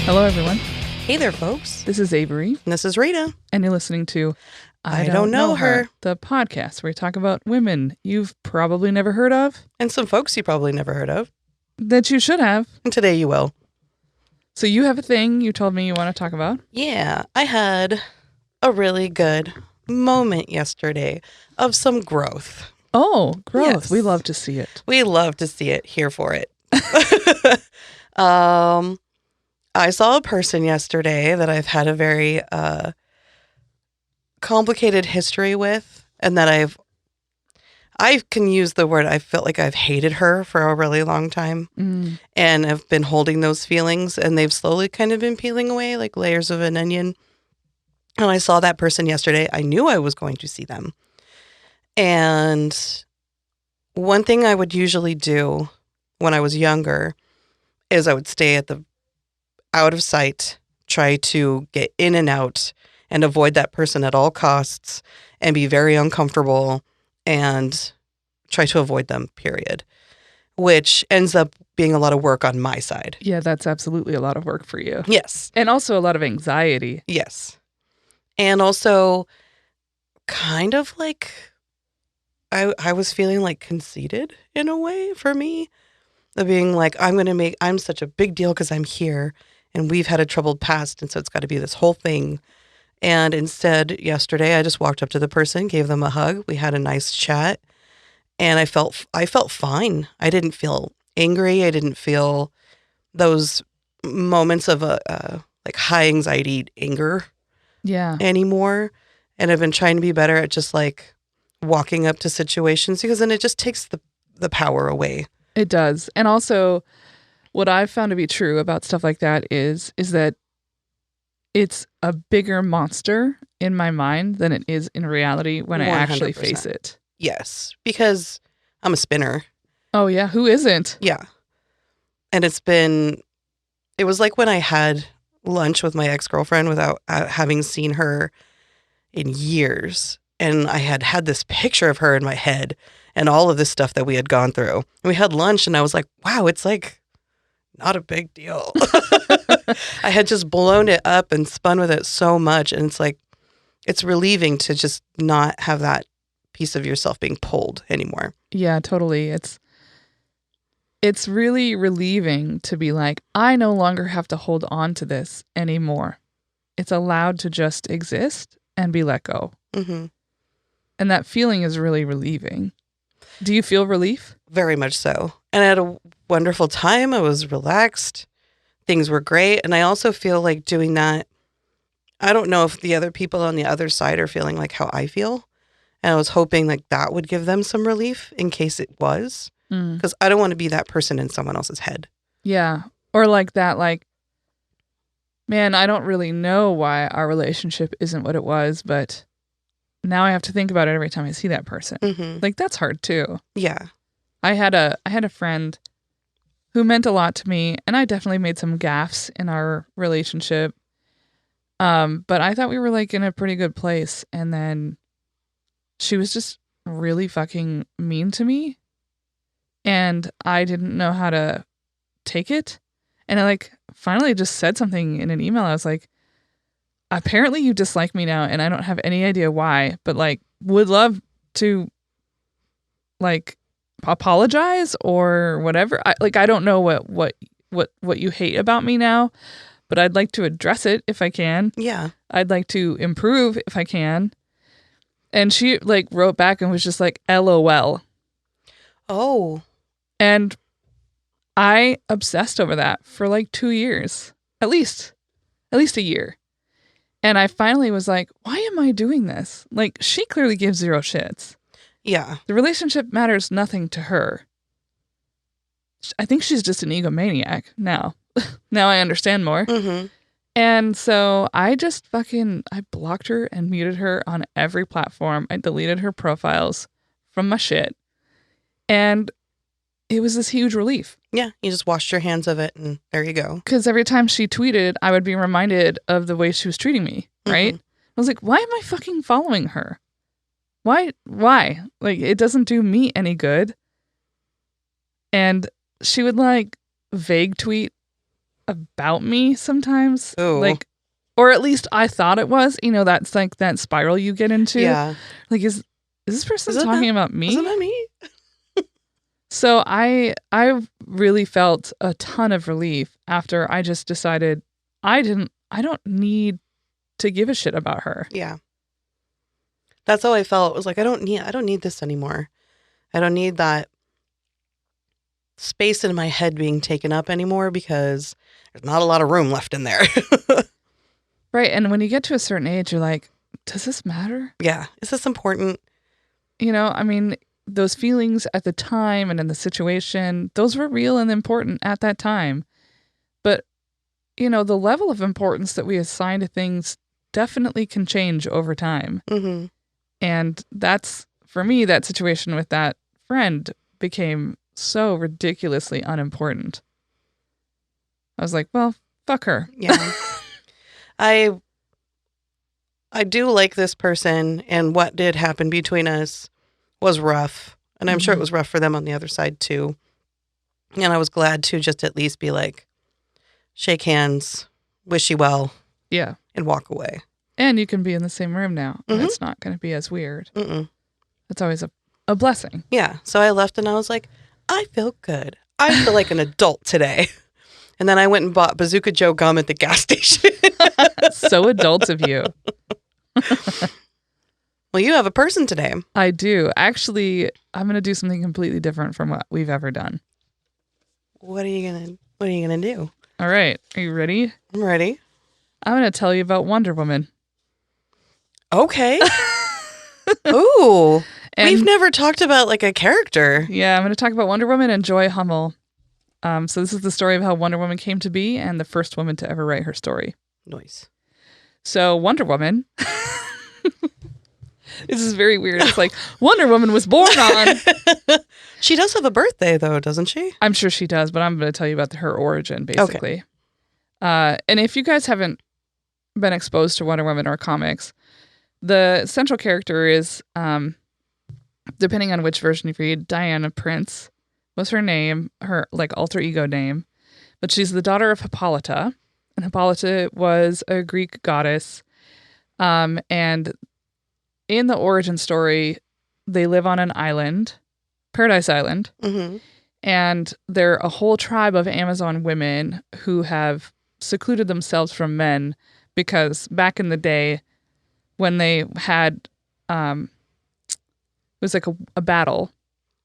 Hello, everyone. Hey there, folks. This is Avery. And this is Rita. And you're listening to I Don't Know Her, the podcast where we talk about women you've probably never heard of. And some folks you probably never heard of. That you should have. And today you will. So you have a thing you told me you want to talk about? Yeah, I had a really good moment yesterday of some growth. Oh, growth. Yes. We love to see it. We love to see it. Here for it. I saw a person yesterday that I've had a very complicated history with, and that I can use the word, I felt like I've hated her for a really long time, and I've been holding those feelings, and they've slowly kind of been peeling away like layers of an onion. And I saw that person yesterday. I knew I was going to see them. And one thing I would usually do when I was younger is I would stay at the out of sight, try to get in and out and avoid that person at all costs and be very uncomfortable and try to avoid them, period. Which ends up being a lot of work on my side. Yeah, that's absolutely a lot of work for you. Yes. And also a lot of anxiety. Yes. And also kind of like I was feeling like conceited in a way for me. Of being like, I'm such a big deal because I'm here and we've had a troubled past, and so it's got to be this whole thing. And instead, yesterday, I just walked up to the person, gave them a hug. We had a nice chat, and I felt fine. I didn't feel angry. I didn't feel those moments of like high anxiety anger anymore. And I've been trying to be better at just like walking up to situations, because then it just takes the power away. It does. And also, what I've found to be true about stuff like that is that it's a bigger monster in my mind than it is in reality when 100%. I actually face it. Yes, because I'm a spinner. Oh, yeah. Who isn't? Yeah. And it was like when I had lunch with my ex-girlfriend without having seen her in years. And I had this picture of her in my head and all of this stuff that we had gone through. And we had lunch, and I was like, wow, it's like not a big deal. I had just blown it up and spun with it so much. And it's like, it's relieving to just not have that piece of yourself being pulled anymore. Yeah, totally. It's really relieving to be like, I no longer have to hold on to this anymore. It's allowed to just exist and be let go. Mm-hmm. And that feeling is really relieving. Do you feel relief? Very much so. And I had a wonderful time. I was relaxed. Things were great. And I also feel like doing that, I don't know if the other people on the other side are feeling like how I feel. And I was hoping like that would give them some relief in case it was. Because I don't want to be that person in someone else's head. Yeah. Or like that, like, man, I don't really know why our relationship isn't what it was, but now I have to think about it every time I see that person. Mm-hmm. Like, that's hard too. Yeah. I had a friend who meant a lot to me, and I definitely made some gaffes in our relationship. But I thought we were like in a pretty good place, and then she was just really fucking mean to me, and I didn't know how to take it. And I like finally just said something in an email. I was like, apparently you dislike me now, and I don't have any idea why, but like would love to like apologize or whatever. I don't know what you hate about me now, but I'd like to address it if I can. Yeah. I'd like to improve if I can. And she like wrote back and was just like, LOL. Oh. And I obsessed over that for like 2 years, at least a year. And I finally was like, why am I doing this? Like, she clearly gives zero shits. Yeah. The relationship matters nothing to her. I think she's just an egomaniac now. Now I understand more. Mm-hmm. And so I just I blocked her and muted her on every platform. I deleted her profiles from my shit. And it was this huge relief. Yeah, you just washed your hands of it, and there you go. Because every time she tweeted, I would be reminded of the way she was treating me, right? I was like, why am I fucking following her? Why? Like, it doesn't do me any good. And she would, like, vague tweet about me sometimes. Ooh. Like, or at least I thought it was. That's like that spiral you get into. Yeah. Like, is this person Is it talking that- about me? Is it about me? So I really felt a ton of relief after I just decided I don't need to give a shit about her. Yeah. That's how I felt. It was like, I don't need this anymore. I don't need that space in my head being taken up anymore because there's not a lot of room left in there. Right. And when you get to a certain age, you're like, does this matter? Yeah. Is this important? I mean, those feelings at the time and in the situation, those were real and important at that time. But, the level of importance that we assign to things definitely can change over time. Mm-hmm. And that's, for me, that situation with that friend became so ridiculously unimportant. I was like, well, fuck her. Yeah. I do like this person, and what did happen between us was rough. And I'm sure it was rough for them on the other side too. And I was glad to just at least be like, shake hands, wish you well. Yeah. And walk away. And you can be in the same room now. Mm-hmm. It's not going to be as weird. Mm-mm. It's always a blessing. Yeah. So I left and I was like, I feel good. I feel like an adult today. And then I went and bought Bazooka Joe gum at the gas station. So adult of you. Well, you have a person today. I do. Actually, I'm going to do something completely different from what we've ever done. What are you gonna do? All right. Are you ready? I'm ready. I'm going to tell you about Wonder Woman. Okay. Ooh. And We've never talked about like a character. yeah, I'm going to talk about Wonder Woman and Joye Hummel. So this is the story of how Wonder Woman came to be and the first woman to ever write her story. Nice. So Wonder Woman, this is very weird. It's like Wonder Woman was born on. She does have a birthday though, doesn't she? I'm sure she does, but I'm going to tell you about her origin basically. And if you guys haven't been exposed to Wonder Woman or comics, the central character is, depending on which version you read, Diana Prince was her name, her like alter ego name, but she's the daughter of Hippolyta, and Hippolyta was a Greek goddess. And in the origin story, they live on an island, Paradise Island, and they're a whole tribe of Amazon women who have secluded themselves from men because back in the day when they had, it was like a battle,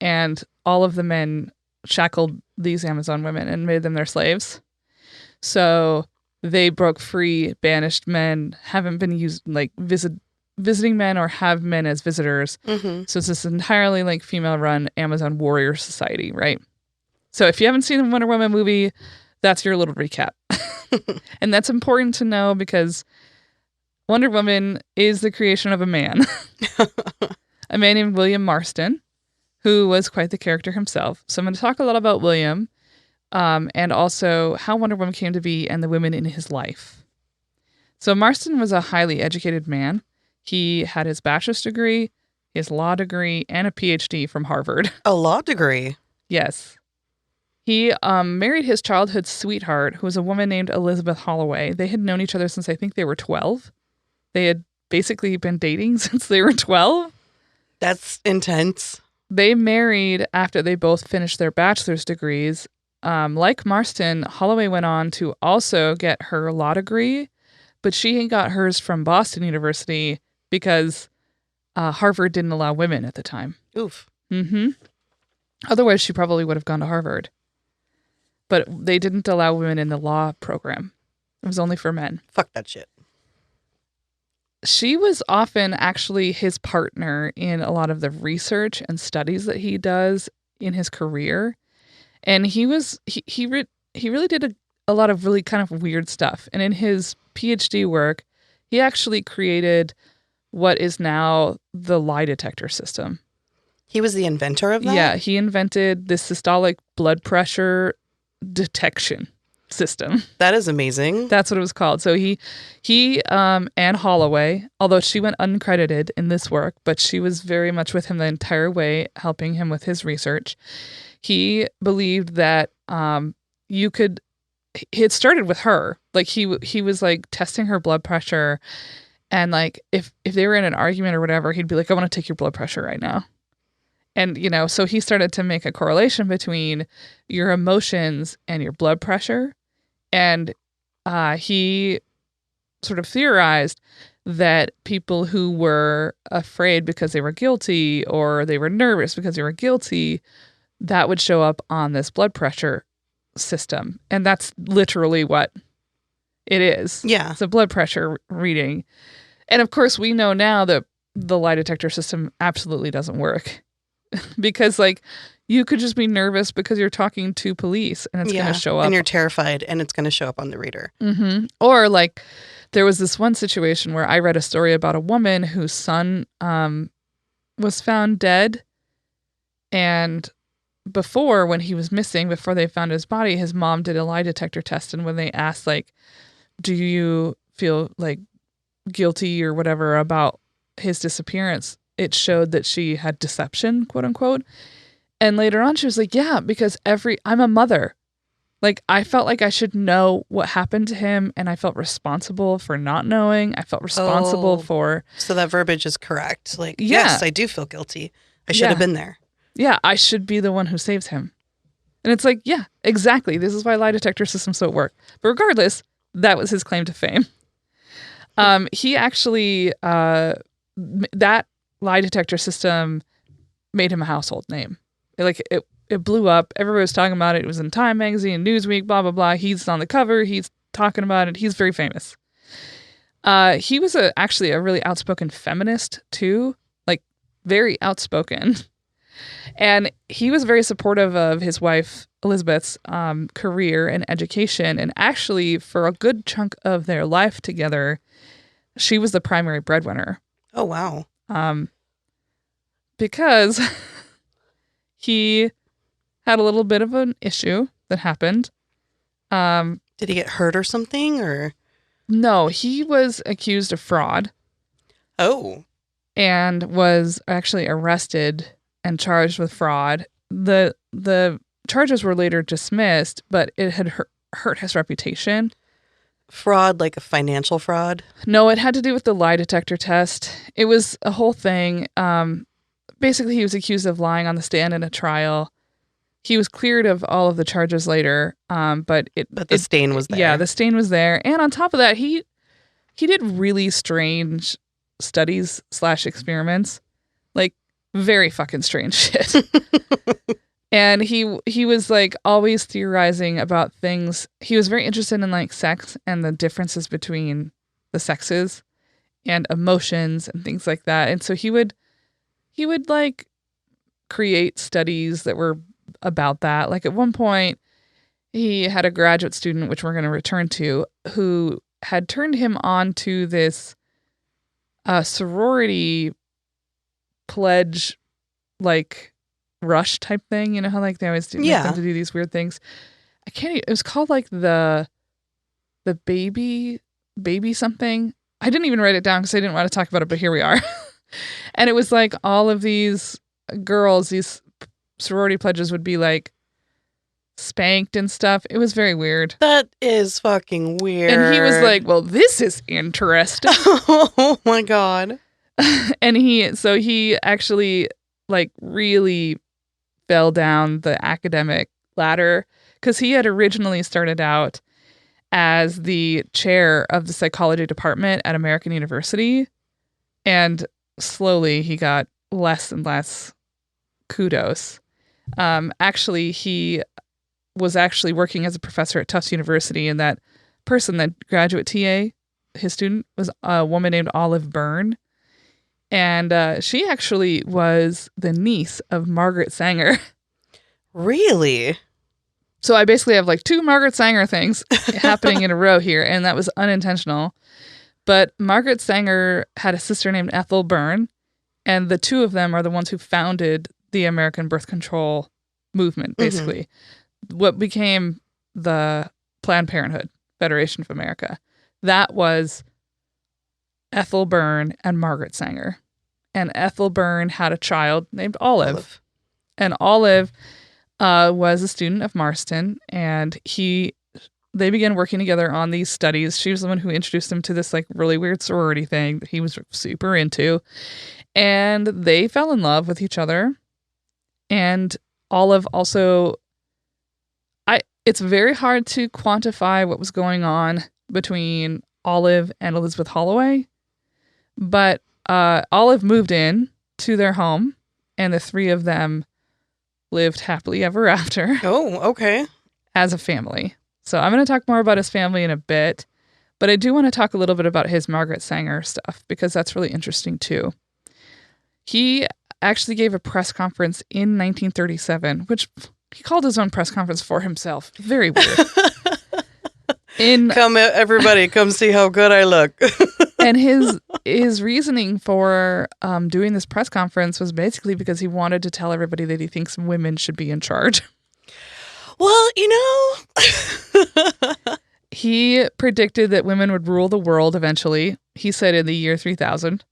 and all of the men shackled these Amazon women and made them their slaves. So they broke free, banished men, haven't been used like visiting men or have men as visitors. So it's this entirely like female-run Amazon warrior society, right? So if you haven't seen the Wonder Woman movie, that's your little recap. And that's important to know because Wonder Woman is the creation of a man. A man named William Marston, who was quite the character himself. So I'm going to talk a lot about William and also how Wonder Woman came to be and the women in his life. So Marston was a highly educated man. He had his bachelor's degree, his law degree, and a PhD from Harvard. A law degree? Yes. He married his childhood sweetheart, who was a woman named Elizabeth Holloway. They had known each other since I think they were 12. They had basically been dating since they were 12. That's intense. They married after they both finished their bachelor's degrees. Like Marston, Holloway went on to also get her law degree, but she got hers from Boston University because Harvard didn't allow women at the time. Oof. Otherwise, she probably would have gone to Harvard. But they didn't allow women in the law program. It was only for men. Fuck that shit. She was often actually his partner in a lot of the research and studies that he does in his career. And he really did a lot of really kind of weird stuff. And in his PhD work, he actually created what is now the lie detector system. He was the inventor of that? Yeah, he invented the systolic blood pressure detection system. That is amazing. That's what it was called. So he Anne Holloway, although she went uncredited in this work, but she was very much with him the entire way, helping him with his research. He believed that you could it started with her. Like he was like testing her blood pressure, and like if they were in an argument or whatever, he'd be like, I want to take your blood pressure right now. And, so he started to make a correlation between your emotions and your blood pressure. And he sort of theorized that people who were afraid because they were guilty, or they were nervous because they were guilty, that would show up on this blood pressure system. And that's literally what it is. Yeah. It's a blood pressure reading. And of course, we know now that the lie detector system absolutely doesn't work. Because like you could just be nervous because you're talking to police and it's going to show up. And you're terrified and it's going to show up on the reader. Mm-hmm. Or like there was this one situation where I read a story about a woman whose son was found dead. And before, when he was missing, before they found his body, his mom did a lie detector test. And when they asked, like, do you feel like guilty or whatever about his disappearance, it showed that she had deception, quote unquote. And later on, she was like, yeah, because I'm a mother. Like, I felt like I should know what happened to him, and I felt responsible for not knowing. I felt responsible for... So that verbiage is correct. Like, Yeah. yes, I do feel guilty. I should have been there. Yeah, I should be the one who saves him. And it's like, yeah, exactly. This is why lie detector systems don't work. But regardless, that was his claim to fame. He actually... that lie detector system made him a household name. It blew up. Everybody was talking about it. It was in Time magazine, Newsweek, blah, blah, blah. He's on the cover. He's talking about it. He's very famous. He was actually a really outspoken feminist too, like very outspoken. And he was very supportive of his wife, Elizabeth's career and education. And actually, for a good chunk of their life together, she was the primary breadwinner. Oh, wow. Because he had a little bit of an issue that happened. Did he get hurt or something, or? No, he was accused of fraud. Oh. And was actually arrested and charged with fraud. The charges were later dismissed, but it had hurt his reputation. Fraud, like a financial fraud? No, it had to do with the lie detector test. It was a whole thing. Basically, he was accused of lying on the stand in a trial. He was cleared of all of the charges later, but the stain was there. Yeah, the stain was there. And on top of that, he did really strange studies / experiments, like very fucking strange shit. And he was like always theorizing about things. He was very interested in like sex and the differences between the sexes and emotions and things like that. And so he would like create studies that were about that. Like at one point, he had a graduate student, which we're going to return to, who had turned him on to this sorority pledge, like rush type thing. You know how like they always do make them to do these weird things. It was called like the baby something. I didn't even write it down because I didn't want to talk about it, but here we are. And it was like all of these girls, these sorority pledges would be like spanked and stuff. It was very weird. That is fucking weird. And he was like, well, this is interesting. Oh my God. And he actually like really fell down the academic ladder because he had originally started out as the chair of the psychology department at American University. And slowly he got less and less kudos. Actually, he was actually working as a professor at Tufts University, and that graduate TA, his student, was a woman named Olive Byrne. And she actually was the niece of Margaret Sanger. Really? So I basically have like two Margaret Sanger things happening in a row here, and that was unintentional. But Margaret Sanger had a sister named Ethel Byrne, and the two of them are the ones who founded the American birth control movement, basically. Mm-hmm. What became the Planned Parenthood Federation of America. That was Ethel Byrne and Margaret Sanger. And Ethel Byrne had a child named Olive. And Olive was a student of Marston, and he they began working together on these studies. She was the one who introduced him to this like really weird sorority thing that he was super into. And they fell in love with each other. And Olive also, it's very hard to quantify what was going on between Olive and Elizabeth Holloway. But Olive moved in to their home, and the three of them lived happily ever after. Oh, okay. As a family. So I'm going to talk more about his family in a bit, but I do want to talk a little bit about his Margaret Sanger stuff because that's really interesting too. He actually gave a press conference in 1937, which he called his own press conference for himself. Very weird. Come everybody, come see how good I look. And his reasoning for doing this press conference was basically because he wanted to tell everybody that he thinks women should be in charge. Well, he predicted that women would rule the world eventually. He said in the year 3000.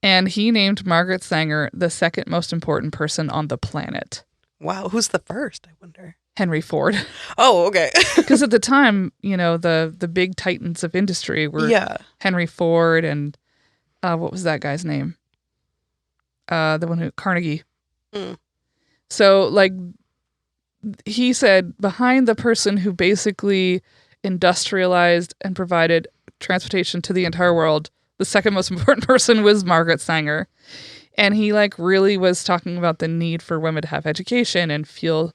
And he named Margaret Sanger the second most important person on the planet. Wow, who's the first, I wonder? Henry Ford. Oh, okay. Because at the time, the big titans of industry were Henry Ford and what was that guy's name? The one who Carnegie. Mm. So, like, he said behind the person who basically industrialized and provided transportation to the entire world, the second most important person was Margaret Sanger. And he really was talking about the need for women to have education and feel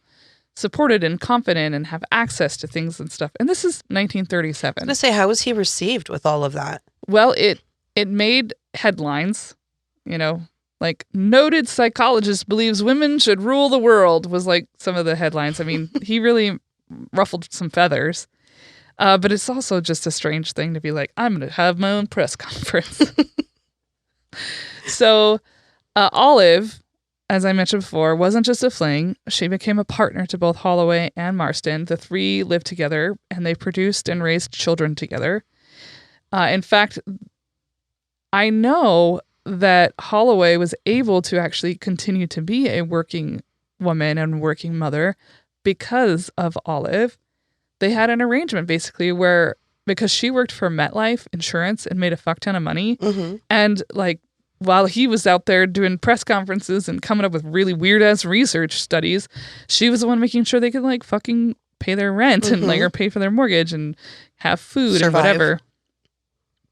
supported and confident and have access to things and stuff. And this is 1937. I was going to say, how was he received with all of that? Well, it made headlines, like noted psychologist believes women should rule the world was like some of the headlines. I mean, he really ruffled some feathers. But it's also just a strange thing to be like, I'm going to have my own press conference. So Olive, as I mentioned before, wasn't just a fling. She became a partner to both Holloway and Marston. The three lived together, and they produced and raised children together. In fact, I know that Holloway was able to actually continue to be a working woman and working mother because of Olive. They had an arrangement basically where, because she worked for MetLife Insurance and made a fuck ton of money, and while he was out there doing press conferences and coming up with really weird ass research studies, she was the one making sure they could fucking pay their rent and or pay for their mortgage and have food and whatever.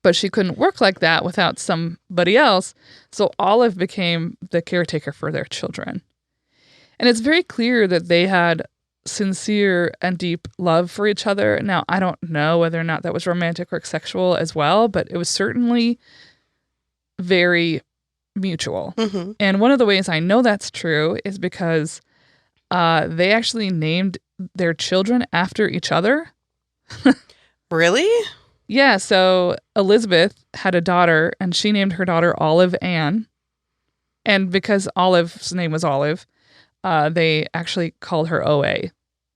But she couldn't work like that without somebody else. So Olive became the caretaker for their children. And it's very clear that they had sincere and deep love for each other. Now, I don't know whether or not that was romantic or sexual as well, but it was certainly very mutual. And one of the ways I know that's true is because they actually named their children after each other. Really? Yeah, so Elizabeth had a daughter, and she named her daughter Olive Ann. And because Olive's name was Olive, they actually called her OA.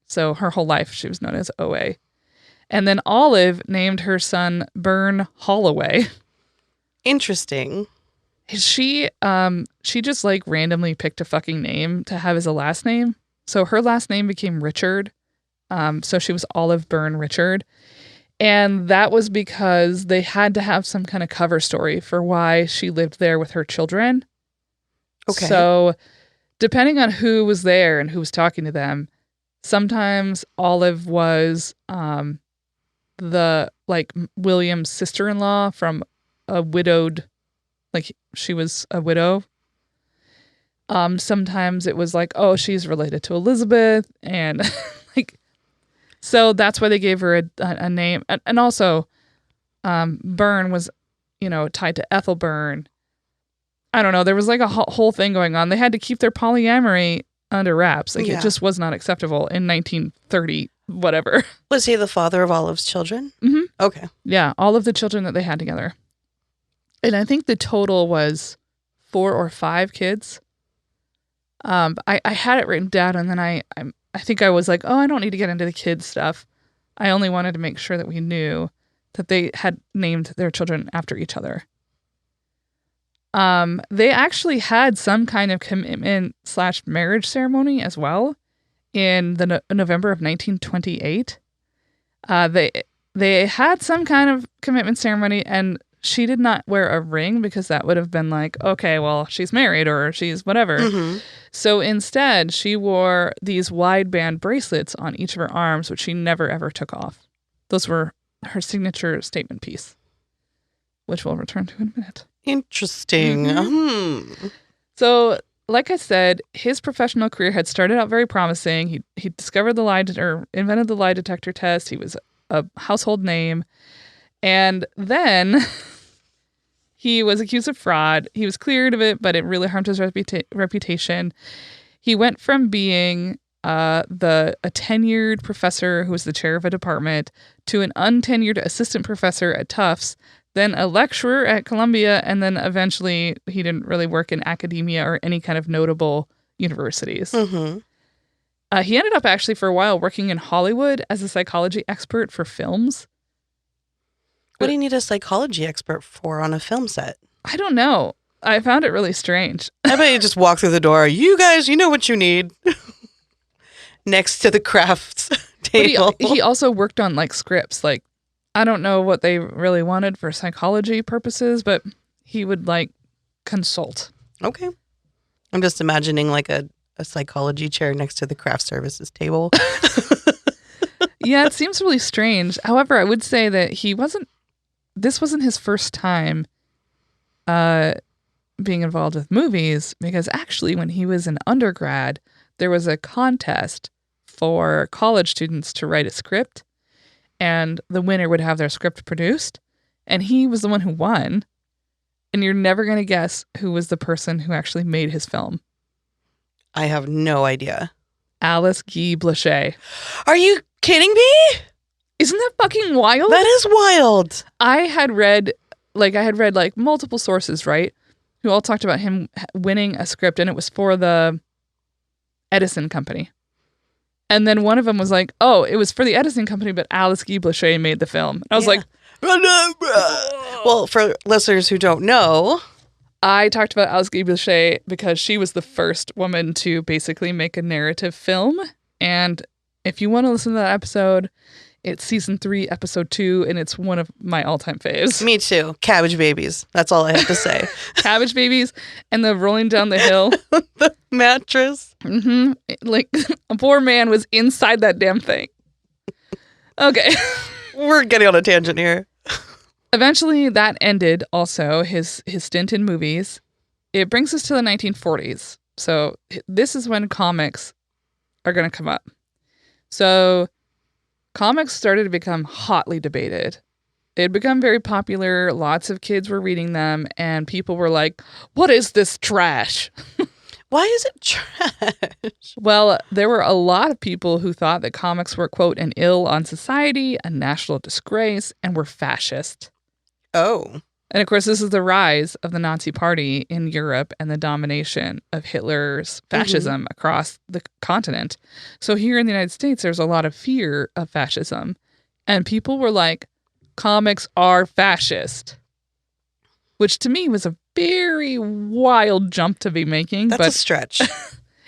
So her whole life she was known as OA. And then Olive named her son Byrne Holloway. Interesting. She just randomly picked a fucking name to have as a last name. So her last name became Richard. So she was Olive Byrne Richard. And that was because they had to have some kind of cover story for why she lived there with her children. Okay. So depending on who was there and who was talking to them, sometimes Olive was the William's sister-in-law from a widowed, she was a widow. Sometimes it was she's related to Elizabeth, and so that's why they gave her a name. And also, Byrne was, tied to Ethel Byrne. I don't know. There was a whole thing going on. They had to keep their polyamory under wraps. It just was not acceptable in 1930, whatever. Was he the father of Olive's children? Mm-hmm. Okay. Yeah, all of the children that they had together. And I think the total was 4 or 5 kids. I had it written down, and then I think I was I don't need to get into the kids stuff. I only wanted to make sure that we knew that they had named their children after each other. They actually had some kind of commitment/marriage ceremony as well in the November of 1928. They had some kind of commitment ceremony, and she did not wear a ring because that would have been like, okay, well, she's married or she's whatever. Mm-hmm. So instead, she wore these wide band bracelets on each of her arms, which she never ever took off. Those were her signature statement piece, which we'll return to in a minute. Interesting. Mm-hmm. So, like I said, his professional career had started out very promising. He discovered invented the lie detector test. He was a household name. And then he was accused of fraud. He was cleared of it, but it really harmed his reputation. He went from being a tenured professor who was the chair of a department to an untenured assistant professor at Tufts, then a lecturer at Columbia, and then eventually he didn't really work in academia or any kind of notable universities. Mm-hmm. He ended up actually for a while working in Hollywood as a psychology expert for films. What do you need a psychology expert for on a film set? I don't know. I found it really strange. I bet you just walk through the door. You guys, you know what you need. Next to the crafts table. But he also worked on like scripts. Like, I don't know what they really wanted for psychology purposes, but he would like consult. Okay. I'm just imagining like a psychology chair next to the craft services table. Yeah, it seems really strange. However, I would say that this wasn't his first time being involved with movies, because actually when he was an undergrad, there was a contest for college students to write a script, and the winner would have their script produced, and he was the one who won. And you're never going to guess who was the person who actually made his film. I have no idea. Alice Guy Blaché. Are you kidding me? Isn't that fucking wild? That is wild. I had read multiple sources, right, who all talked about him winning a script, and it was for the Edison Company. And then one of them was like, oh, it was for the Edison Company, but Alice Guy Blaché made the film. And I was like, well, for listeners who don't know, I talked about Alice Guy Blaché because she was the first woman to basically make a narrative film. And if you want to listen to that episode, it's season 3, episode 2, and it's one of my all-time faves. Me too. Cabbage babies. That's all I have to say. Cabbage babies and the rolling down the hill. The mattress. Mm-hmm. Like, a poor man was inside that damn thing. Okay. We're getting on a tangent here. Eventually, that ended also, his stint in movies. It brings us to the 1940s. So this is when comics are going to come up. So comics started to become hotly debated. It had become very popular. Lots of kids were reading them, and people were like, what is this trash? Why is it trash? Well, there were a lot of people who thought that comics were, quote, an ill on society, a national disgrace, and were fascist. Oh. And of course, this is the rise of the Nazi Party in Europe and the domination of Hitler's fascism across the continent. So here in the United States, there's a lot of fear of fascism. And people were like, comics are fascist. Which to me was a very wild jump to be making. That's a stretch.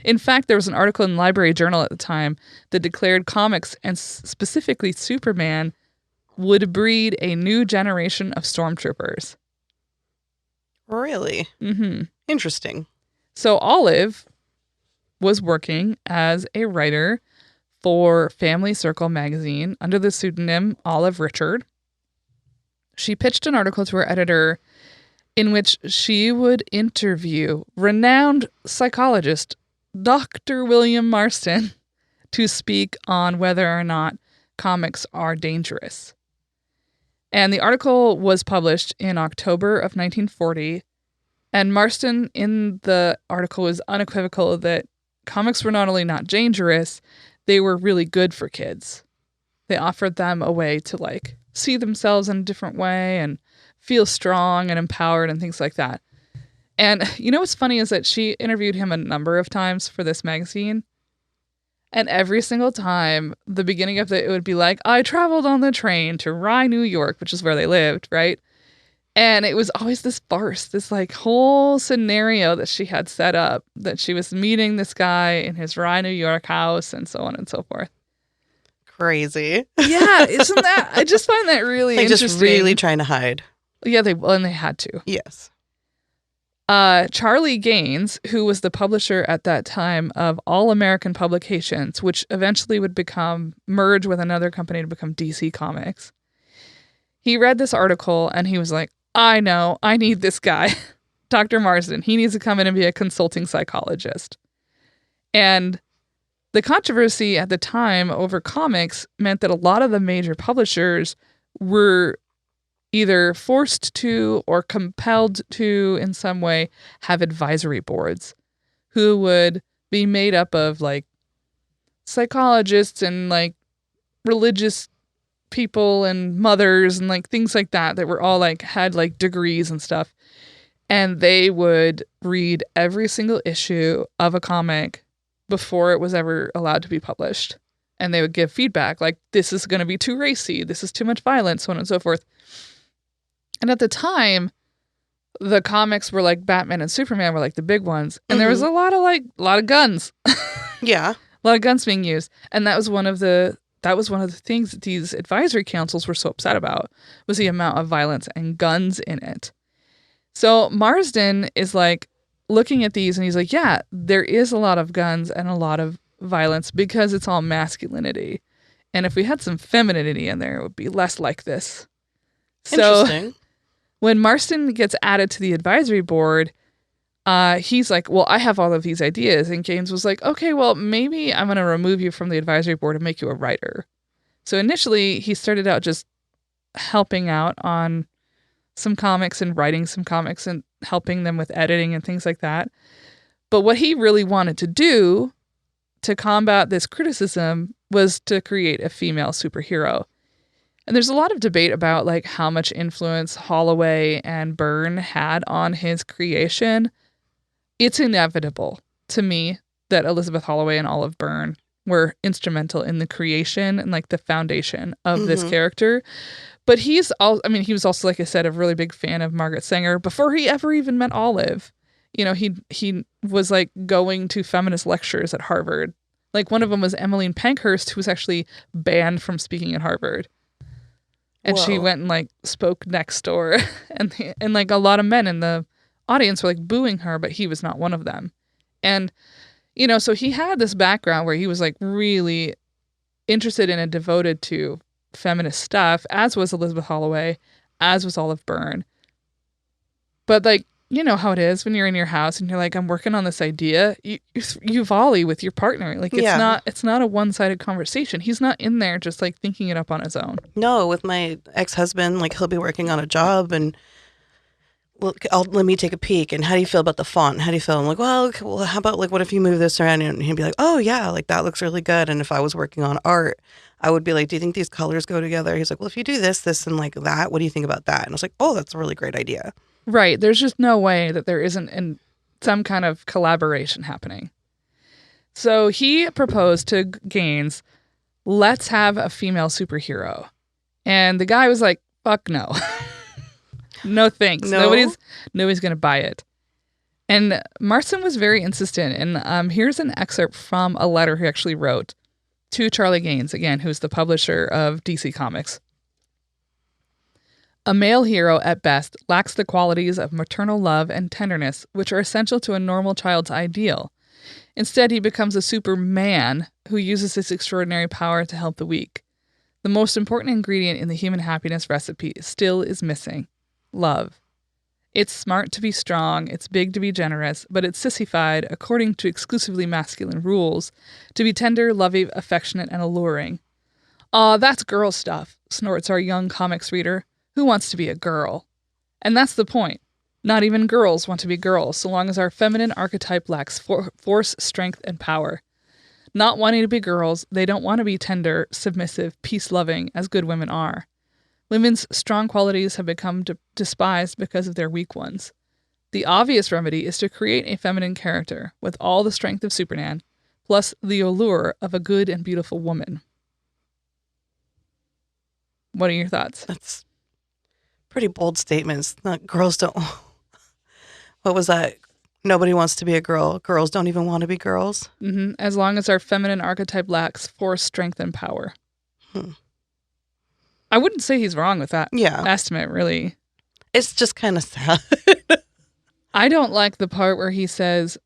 In fact, there was an article in Library Journal at the time that declared comics, and specifically Superman, would breed a new generation of stormtroopers. Really? Mm-hmm. Interesting. So Olive was working as a writer for Family Circle magazine under the pseudonym Olive Richard. She pitched an article to her editor in which she would interview renowned psychologist Dr. William Marston to speak on whether or not comics are dangerous. And the article was published in October of 1940. And Marston, in the article, was unequivocal that comics were not only not dangerous, they were really good for kids. They offered them a way to, like, see themselves in a different way and feel strong and empowered and things like that. And you know what's funny is that she interviewed him a number of times for this magazine. And every single time, the beginning of it would be like, I traveled on the train to Rye, New York, which is where they lived, right? And it was always this farce, this like whole scenario that she had set up, that she was meeting this guy in his Rye, New York house and so on and so forth. crazy. Yeah, isn't that? I just find that really interesting. Just really trying to hide. Yeah, they had to. Yes. Charlie Gaines, who was the publisher at that time of All American Publications, which eventually would merge with another company to become DC Comics. He read this article and he was like, I know, I need this guy, Dr. Marsden. He needs to come in and be a consulting psychologist. And the controversy at the time over comics meant that a lot of the major publishers were either forced to or compelled to in some way have advisory boards who would be made up of like psychologists and like religious people and mothers and like things like that were all like had like degrees and stuff. And they would read every single issue of a comic before it was ever allowed to be published. And they would give feedback like, this is going to be too racy, this is too much violence, so on and so forth. And at the time, the comics were like Batman and Superman were like the big ones. And there was a lot of guns. Yeah. A lot of guns being used. And that was one of the things that these advisory councils were so upset about, was the amount of violence and guns in it. So Marsden is like looking at these and he's like, yeah, there is a lot of guns and a lot of violence because it's all masculinity. And if we had some femininity in there, it would be less like this. So interesting. When Marsden gets added to the advisory board, he's like, well, I have all of these ideas. And Gaines was like, okay, well, maybe I'm going to remove you from the advisory board and make you a writer. So initially, he started out just helping out on some comics and writing some comics and helping them with editing and things like that. But what he really wanted to do to combat this criticism was to create a female superhero. And there's a lot of debate about like how much influence Holloway and Byrne had on his creation. It's inevitable to me that Elizabeth Holloway and Olive Byrne were instrumental in the creation and like the foundation of this character. But he was also, like I said, a really big fan of Margaret Sanger before he ever even met Olive. You know, he was like going to feminist lectures at Harvard. Like one of them was Emmeline Pankhurst, who was actually banned from speaking at Harvard. And she went and like spoke next door, and like a lot of men in the audience were like booing her, but he was not one of them. And, you know, so he had this background where he was like really interested in and devoted to feminist stuff, as was Elizabeth Holloway, as was Olive Byrne. But like, you know how it is when you're in your house and you're like, I'm working on this idea. You volley with your partner. Like it's not a one-sided conversation. He's not in there just like thinking it up on his own. No, with my ex-husband, like he'll be working on a job and let me take a peek. And how do you feel about the font? How do you feel? I'm like, well, how about like, what if you move this around? And he'd be like, oh yeah, like that looks really good. And if I was working on art, I would be like, do you think these colors go together? He's like, well, if you do this, and like that, what do you think about that? And I was like, oh, that's a really great idea. Right. There's just no way that there isn't some kind of collaboration happening. So he proposed to Gaines, let's have a female superhero. And the guy was like, fuck no. No thanks. No? Nobody's going to buy it. And Marsden was very insistent. And here's an excerpt from a letter he actually wrote to Charlie Gaines, again, who's the publisher of DC Comics. A male hero, at best, lacks the qualities of maternal love and tenderness, which are essential to a normal child's ideal. Instead, he becomes a superman who uses his extraordinary power to help the weak. The most important ingredient in the human happiness recipe still is missing: love. It's smart to be strong, it's big to be generous, but it's sissified, according to exclusively masculine rules, to be tender, loving, affectionate, and alluring. Aw, that's girl stuff, snorts our young comics reader. Who wants to be a girl? And that's the point. Not even girls want to be girls, so long as our feminine archetype lacks force, strength, and power. Not wanting to be girls, they don't want to be tender, submissive, peace-loving, as good women are. Women's strong qualities have become despised because of their weak ones. The obvious remedy is to create a feminine character with all the strength of Superman, plus the allure of a good and beautiful woman. What are your thoughts? That's pretty bold statements. Girls don't... What was that? Nobody wants to be a girl. Girls don't even want to be girls. Mm-hmm. As long as our feminine archetype lacks force, strength, and power. I wouldn't say he's wrong with that Yeah. estimate, really. It's just kind of sad. I don't like the part where he says,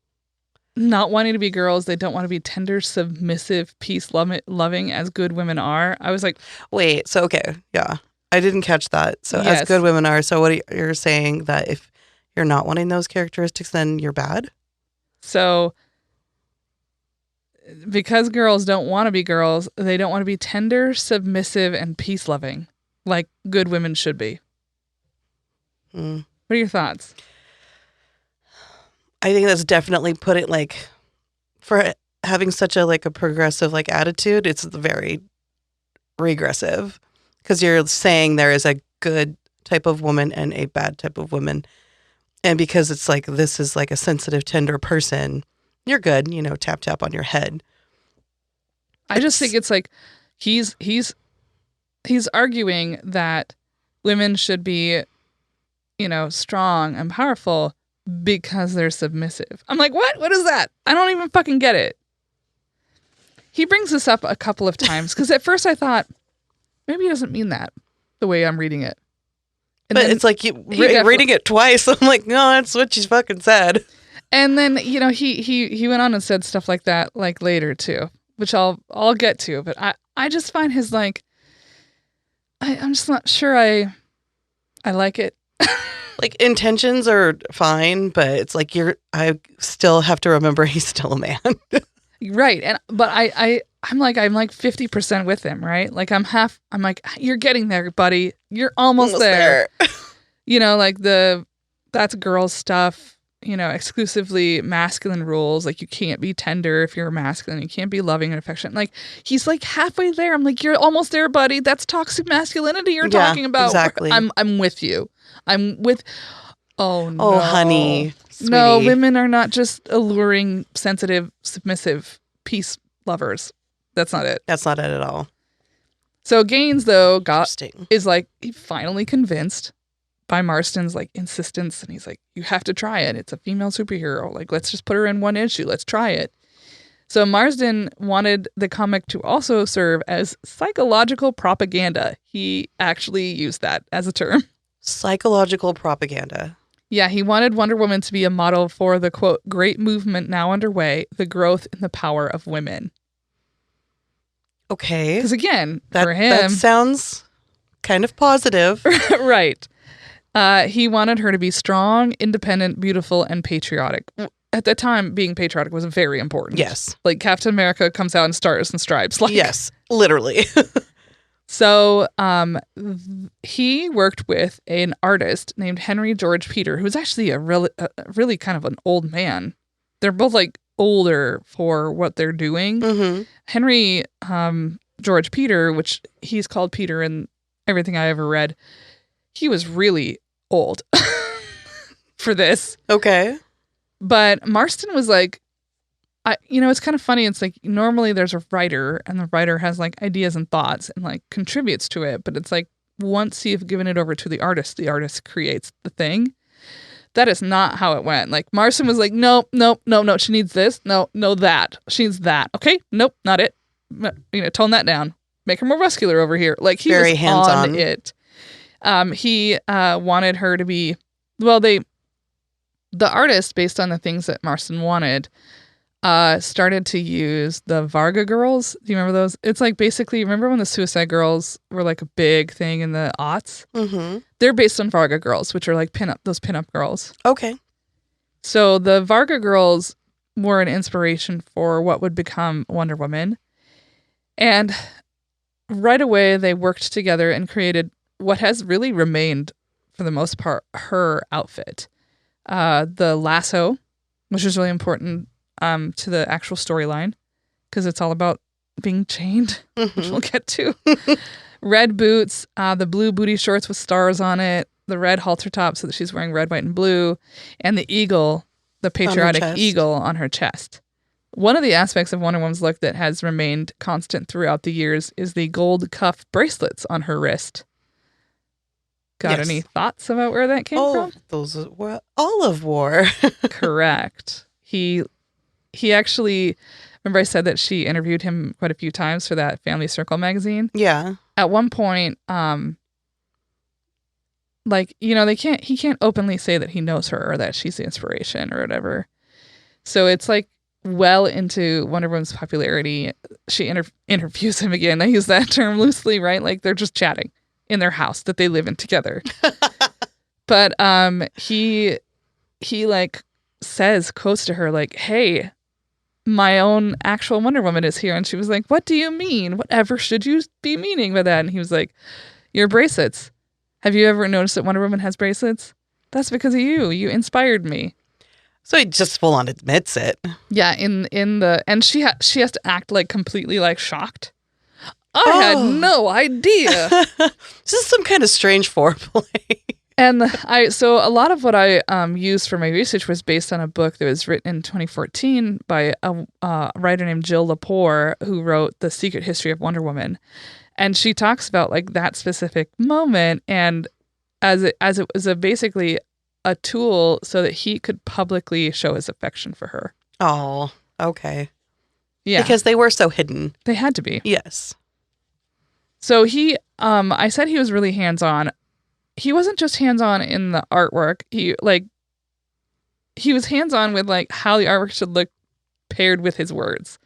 not wanting to be girls, they don't want to be tender, submissive, peace-loving as good women are. I was like... Wait, so, okay, yeah. I didn't catch that. So Yes. as good women are, so what you're saying that if you're not wanting those characteristics, then you're bad? So, because girls don't want to be girls, they don't want to be tender, submissive, and peace-loving, like good women should be. Mm. What are your thoughts? I think that's definitely put it like, for having such a like a progressive like attitude, it's very regressive, because you're saying there is a good type of woman and a bad type of woman, and because it's like this is like a sensitive, tender person, you're good, tap tap on your head. I just think it's like he's arguing that women should be, strong and powerful because they're submissive. I'm like, what? What is that? I don't even fucking get it. He brings this up a couple of times because at first I thought maybe he doesn't mean that the way I'm reading it. And but it's like reading it twice. I'm like, no, that's what she's fucking said. And then he went on and said stuff like that like later too, which I'll get to. But I just find his like I'm just not sure I like it. Like intentions are fine, but it's like I still have to remember he's still a man. Right. But I'm like 50% with him, right? Like I'm like, you're getting there, buddy. You're almost there. Like that's girls stuff, exclusively masculine rules. Like you can't be tender if you're masculine. You can't be loving and affectionate. Like he's like halfway there. I'm like, you're almost there, buddy. That's toxic masculinity you're talking about. Exactly. I'm with you. Oh no. Oh honey. Sweetie. No, women are not just alluring, sensitive, submissive peace lovers. That's not it. That's not it at all. So Gaines, though, is like finally convinced by Marston's like insistence, and he's like, "You have to try it. It's a female superhero. Like, let's just put her in one issue. Let's try it." So Marsden wanted the comic to also serve as psychological propaganda. He actually used that as a term. Psychological propaganda. Yeah, he wanted Wonder Woman to be a model for the, quote, great movement now underway, the growth in the power of women. Okay. Because again, for him... That sounds kind of positive. Right. He wanted her to be strong, independent, beautiful, and patriotic. At the time, being patriotic was very important. Yes. Like Captain America comes out in stars and stripes. Like, yes, literally. So he worked with an artist named Henry George Peter, who's actually a really kind of an old man. They're both like older for what they're doing. Mm-hmm. Henry George Peter, which he's called Peter in everything I ever read, he was really old for this. Okay. But Marston was like, it's kind of funny. It's like normally there's a writer and the writer has like ideas and thoughts and like contributes to it. But it's like once you've given it over to the artist creates the thing. That is not how it went. Like Marston was like, no. She needs this. No, that. She needs that. Okay. Nope. Not it. Tone that down. Make her more muscular over here. Like he very was hands-on. on it. He wanted her to be, the artist, based on the things that Marston wanted, started to use the Varga girls. Do you remember those? It's like basically, remember when the Suicide Girls were like a big thing in the aughts? Mm-hmm. They're based on Varga girls, which are like those pinup girls. Okay. So the Varga girls were an inspiration for what would become Wonder Woman. And right away, they worked together and created what has really remained, for the most part, her outfit. The lasso, which is really important to the actual storyline, because it's all about being chained, which we'll get to. Red boots, the blue booty shorts with stars on it, the red halter top so that she's wearing red, white, and blue, and the eagle, the patriotic eagle on her chest. One of the aspects of Wonder Woman's look that has remained constant throughout the years is the gold cuff bracelets on her wrist. Got any thoughts about where that came from? Those were Olive wore. Correct. He actually Remember I said that she interviewed him quite a few times for that Family Circle magazine? Yeah. At one point, like, you know, he can't openly say that he knows her or that she's the inspiration or whatever. So it's like well into Wonder Woman's popularity. She interviews him again. I use that term loosely, right? Like they're just chatting in their house that they live in together. But he like quotes to her like, "Hey, my own actual Wonder Woman is here." And she was like, "What do you mean? Whatever should you be meaning by that?" And he was like, "Your bracelets. Have you ever noticed that Wonder Woman has bracelets? That's because of you. You inspired me." So he just full on admits it. Yeah, and she has to act like completely like shocked. I had no idea. This is some kind of strange foreplay. And so a lot of what I used for my research was based on a book that was written in 2014 by a writer named Jill Lepore, who wrote The Secret History of Wonder Woman. And she talks about like that specific moment, and as it was basically a tool so that he could publicly show his affection for her. Oh, okay. Yeah. Because they were so hidden. They had to be. Yes. So I said he was really hands-on. He wasn't just hands-on in the artwork. He was hands-on with like how the artwork should look paired with his words.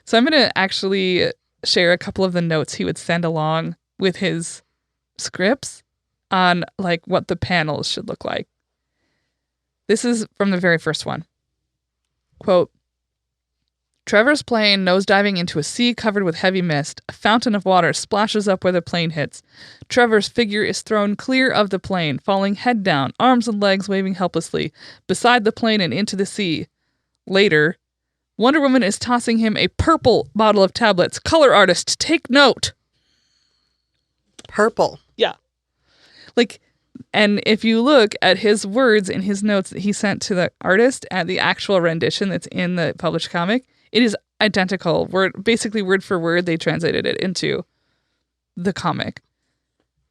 So I'm going to actually share a couple of the notes he would send along with his scripts on like what the panels should look like. This is from the very first one. Quote, "Trevor's plane nosediving into a sea covered with heavy mist. A fountain of water splashes up where the plane hits. Trevor's figure is thrown clear of the plane, falling head down, arms and legs waving helplessly, beside the plane and into the sea. Later, Wonder Woman is tossing him a purple bottle of tablets. Color artist, take note." Purple. Yeah. Like, and if you look at his words in his notes that he sent to the artist at the actual rendition that's in the published comic, it is identical. Basically word for word, they translated it into the comic.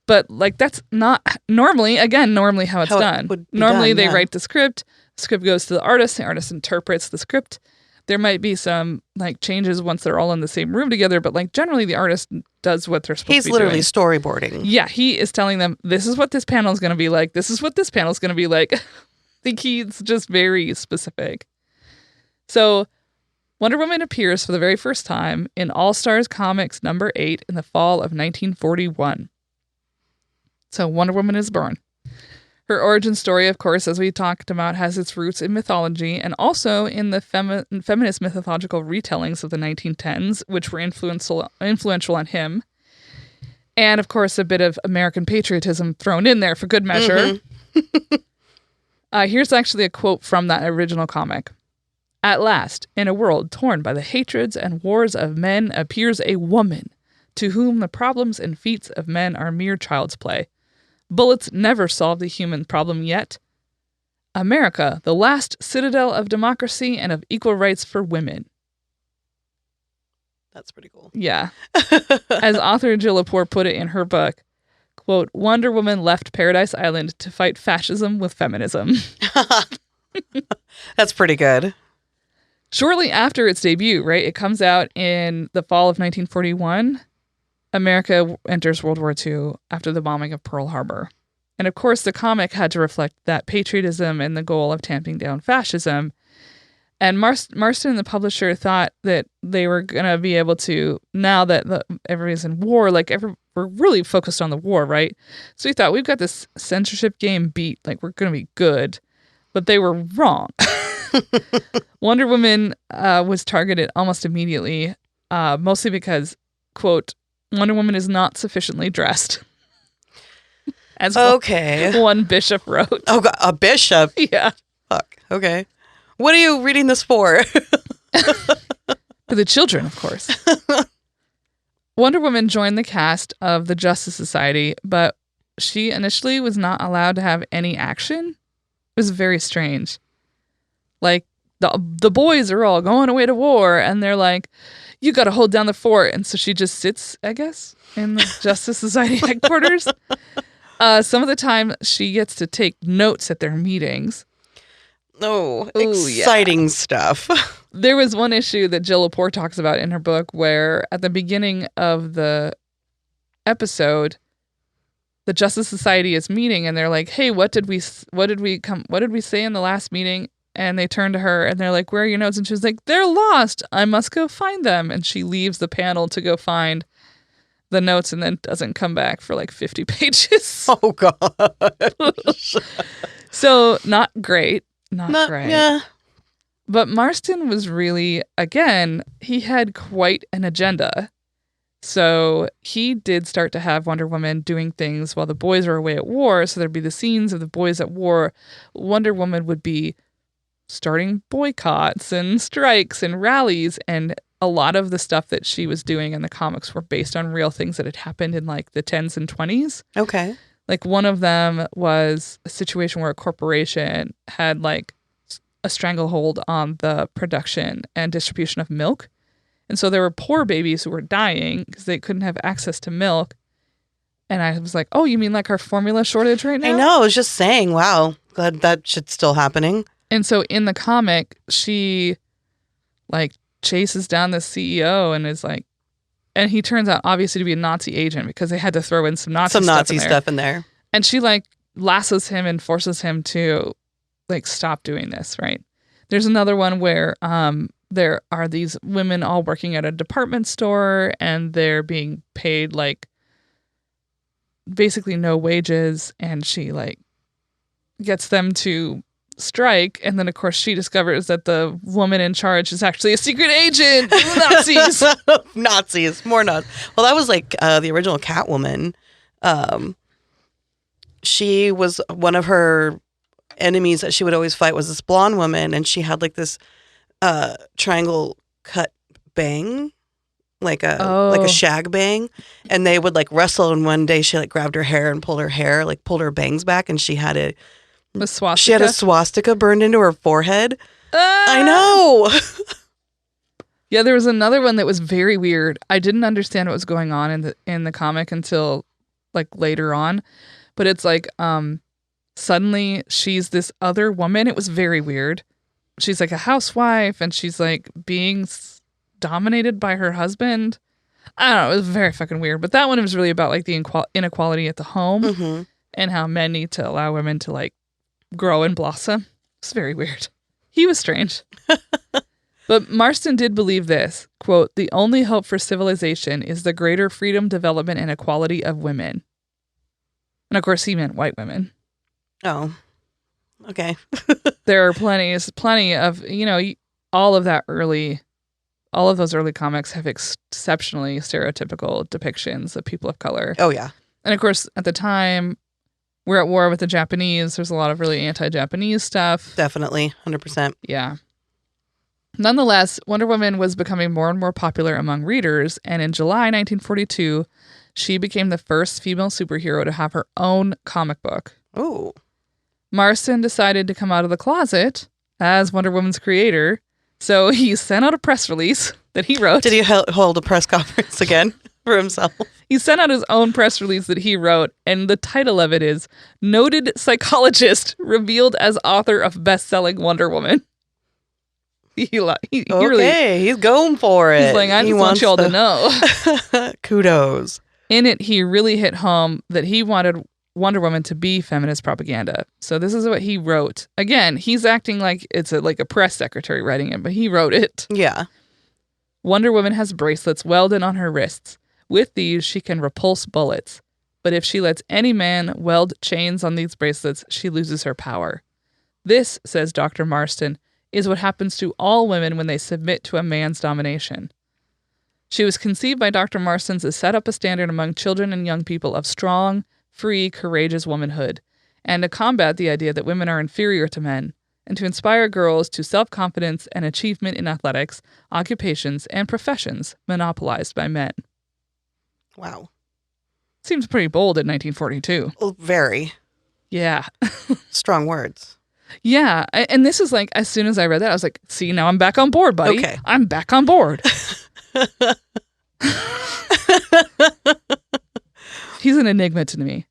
But like that's not normally how it's done. Normally they write the script goes to the artist interprets the script. There might be some like changes once they're all in the same room together, but like generally the artist does what they're supposed to be doing. He's literally storyboarding. Yeah, he is telling them, this is what this panel is going to be like. This is what this panel is going to be like. I think he's just very specific. So Wonder Woman appears for the very first time in All Stars Comics number 8 in the fall of 1941. So Wonder Woman is born. Her origin story, of course, as we talked about, has its roots in mythology and also in the feminist mythological retellings of the 1910s, which were influential on him. And, of course, a bit of American patriotism thrown in there for good measure. Mm-hmm. Here's actually a quote from that original comic. "At last, in a world torn by the hatreds and wars of men, appears a woman, to whom the problems and feats of men are mere child's play. Bullets never solved the human problem yet. America, the last citadel of democracy and of equal rights for women." That's pretty cool. Yeah. As author Jill Lepore put it in her book, quote, "Wonder Woman left Paradise Island to fight fascism with feminism." That's pretty good. Shortly after its debut, right, it comes out in the fall of 1941. America enters World War II after the bombing of Pearl Harbor. And of course, the comic had to reflect that patriotism and the goal of tamping down fascism. And Marston, the publisher, thought that they were going to be able to, now that everybody's in war, we're really focused on the war, right? So we thought, we've got this censorship game beat, like we're going to be good. But they were wrong. Wonder Woman was targeted almost immediately, mostly because, quote, "Wonder Woman is not sufficiently dressed." As one bishop wrote. Oh, God, a bishop? Yeah. Fuck. Okay. What are you reading this for? For the children, of course. Wonder Woman joined the cast of the Justice Society, but she initially was not allowed to have any action. It was very strange. Like, the boys are all going away to war, and they're like, "You got to hold down the fort." And so she just sits, I guess, in the Justice Society headquarters. Some of the time, she gets to take notes at their meetings. Oh, exciting stuff. There was one issue that Jill Lepore talks about in her book where at the beginning of the episode, the Justice Society is meeting and they're like, "Hey, what did we say in the last meeting?" And they turn to her and they're like, "Where are your notes?" And she's like, "They're lost. I must go find them." And she leaves the panel to go find the notes and then doesn't come back for like 50 pages. Oh, God. So not great. Not great. Yeah. But Marston was really, again, he had quite an agenda. So he did start to have Wonder Woman doing things while the boys are away at war. So there'd be the scenes of the boys at war. Wonder Woman would be starting boycotts and strikes and rallies, and a lot of the stuff that she was doing in the comics were based on real things that had happened in like the 10s and 20s. Okay. Like one of them was a situation where a corporation had like a stranglehold on the production and distribution of milk. And so there were poor babies who were dying because they couldn't have access to milk. And I was like, "Oh, you mean like our formula shortage right now?" I know. I was just saying, wow, glad that shit's still happening. And so in the comic, she like chases down the CEO and is like, and he turns out obviously to be a Nazi agent because they had to throw in some Nazi stuff in there. And she like lassos him and forces him to like stop doing this, right? There's another one where there are these women all working at a department store and they're being paid like basically no wages, and she like gets them to strike, and then of course she discovers that the woman in charge is actually a secret agent. Nazis. Nazis, more Nazis. Well, that was like the original Catwoman. She was one of her enemies that she would always fight was this blonde woman, and she had like this triangle cut bang, like a shag bang, and they would like wrestle, and one day she like grabbed her hair and pulled her bangs back, and she had a swastika. She had a swastika burned into her forehead. I know. Yeah, there was another one that was very weird. I didn't understand what was going on in the comic until like later on, but it's like suddenly she's this other woman. It was very weird. She's like a housewife and she's like being dominated by her husband. I don't know. It was very fucking weird. But that one was really about like the inequality at the home and how men need to allow women to like grow and blossom. It's very weird. He was strange. But Marston did believe this, quote, "The only hope for civilization is the greater freedom, development, and equality of women." And of course, he meant white women. Oh, okay. There are plenty of, all of those early comics have exceptionally stereotypical depictions of people of color. Oh, yeah. And of course, at the time, we're at war with the Japanese. There's a lot of really anti-Japanese stuff. Definitely, 100%. Yeah. Nonetheless, Wonder Woman was becoming more and more popular among readers, and in July 1942, she became the first female superhero to have her own comic book. Ooh. Marston decided to come out of the closet as Wonder Woman's creator, so he sent out a press release that he wrote. Did he hold a press conference again for himself? He sent out his own press release that he wrote, and the title of it is "Noted Psychologist Revealed as Author of Best-Selling Wonder Woman." He really, he's going for it. He's like, I just want y'all to know. Kudos. In it, he really hit home that he wanted Wonder Woman to be feminist propaganda. So this is what he wrote. Again, he's acting like it's like a press secretary writing it, but he wrote it. Yeah. Wonder Woman has bracelets welded on her wrists. With these, she can repulse bullets. But if she lets any man weld chains on these bracelets, she loses her power. This, says Dr. Marston, is what happens to all women when they submit to a man's domination. She was conceived by Dr. Marston to set up a standard among children and young people of strong, free, courageous womanhood, and to combat the idea that women are inferior to men, and to inspire girls to self-confidence and achievement in athletics, occupations, and professions monopolized by men. Wow. Seems pretty bold in 1942. Well, very. Yeah. Strong words. Yeah. And this is like, as soon as I read that, I was like, see, now I'm back on board, buddy. Okay. I'm back on board. He's an enigma to me.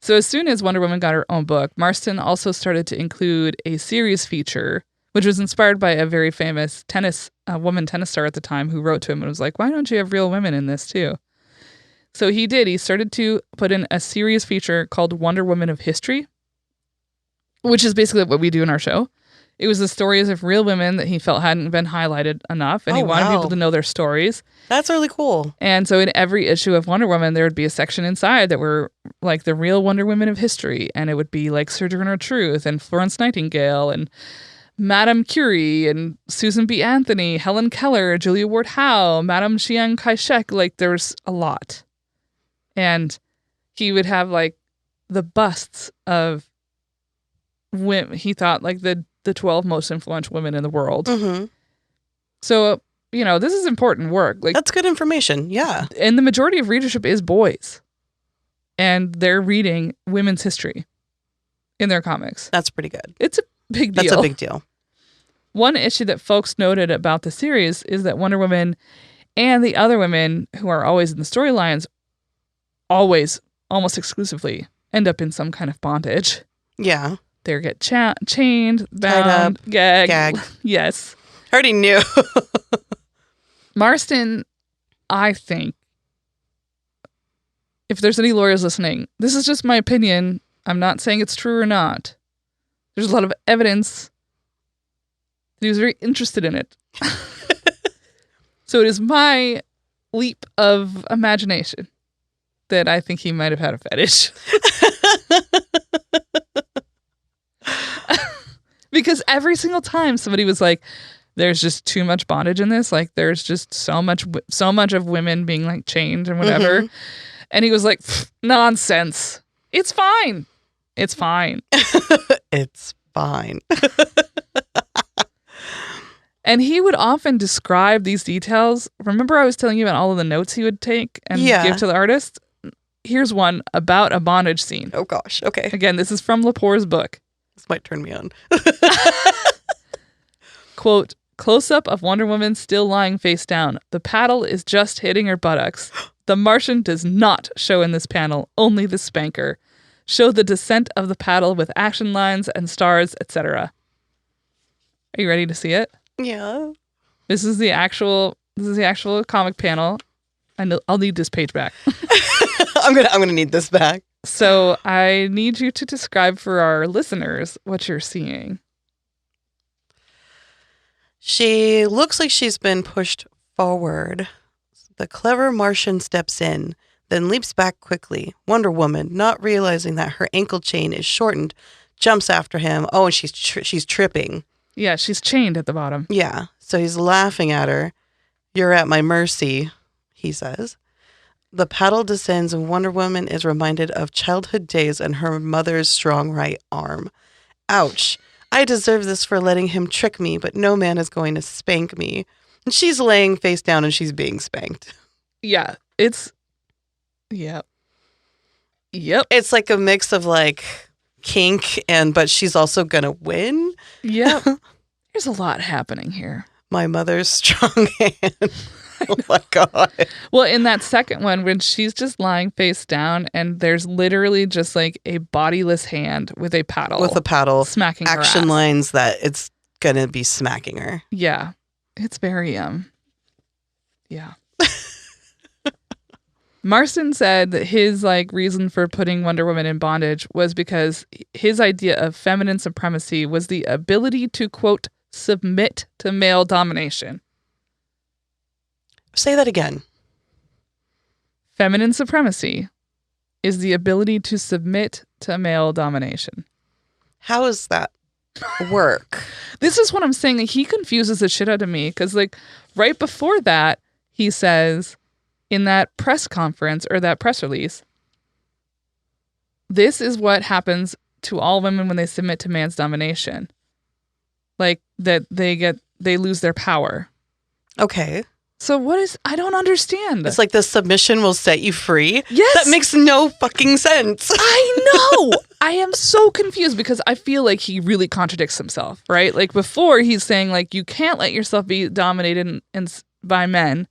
So as soon as Wonder Woman got her own book, Marston also started to include a series feature which was inspired by a very famous woman tennis star at the time who wrote to him and was like, why don't you have real women in this too? So he did. He started to put in a series feature called Wonder Woman of History, which is basically what we do in our show. It was the stories of real women that he felt hadn't been highlighted enough, and he wanted people to know their stories. That's really cool. And so in every issue of Wonder Woman, there would be a section inside that were like the real Wonder Women of history, and it would be like Sojourner Truth and Florence Nightingale and Madame Curie and Susan B. Anthony, Helen Keller, Julia Ward Howe, Madame Chiang Kai-shek. Like, there's a lot. And he would have like the busts of women. He thought like the 12 most influential women in the world. Mm-hmm. So, this is important work. Like, that's good information. Yeah. And the majority of readership is boys. And they're reading women's history in their comics. That's pretty good. It's a big deal. That's a big deal. One issue that folks noted about the series is that Wonder Woman and the other women who are always in the storylines always, almost exclusively, end up in some kind of bondage. Yeah. They get chained, bound, tied up, gagged. Yes. I already knew. Marston, I think, if there's any lawyers listening, this is just my opinion. I'm not saying it's true or not. There's a lot of evidence that he was very interested in it. So it is my leap of imagination that I think he might have had a fetish. Because every single time somebody was like, there's just too much bondage in this. Like, there's just so much of women being like chained and whatever. Mm-hmm. And he was like, nonsense. It's fine. It's fine. It's fine. And he would often describe these details. Remember I was telling you about all of the notes he would take and give to the artist? Here's one about a bondage scene. Oh, gosh. Okay. Again, this is from Lepore's book. This might turn me on. Quote, close-up of Wonder Woman still lying face down. The paddle is just hitting her buttocks. The Martian does not show in this panel, only the spanker. Show the descent of the paddle with action lines and stars, etc. Are you ready to see it? Yeah. This is the actual comic panel. And I'll need this page back. I'm gonna need this back. So I need you to describe for our listeners what you're seeing. She looks like she's been pushed forward. The clever Martian steps in, then leaps back quickly. Wonder Woman, not realizing that her ankle chain is shortened, jumps after him. Oh, and she's tripping. Yeah, she's chained at the bottom. Yeah, so he's laughing at her. You're at my mercy, he says. The paddle descends and Wonder Woman is reminded of childhood days and her mother's strong right arm. Ouch. I deserve this for letting him trick me, but no man is going to spank me. And she's laying face down and she's being spanked. Yeah, it's... Yep. It's like a mix of like kink but she's also gonna win. Yep. There's a lot happening here. My mother's strong hand. Oh my God. Well, in that second one, when she's just lying face down and there's literally just like a bodiless hand with a paddle. Smacking her action lines that it's going to be smacking her. Yeah. It's very, yeah. Marston said that his reason for putting Wonder Woman in bondage was because his idea of feminine supremacy was the ability to, quote, submit to male domination. Say that again. Feminine supremacy is the ability to submit to male domination. How does that work? This is what I'm saying. He confuses the shit out of me because, right before that, he says in that press conference or that press release, this is what happens to all women when they submit to man's domination. That they lose their power. Okay. So I don't understand. It's like the submission will set you free? Yes. That makes no fucking sense. I know. I am so confused because I feel like he really contradicts himself, right? Before he's saying you can't let yourself be dominated by men.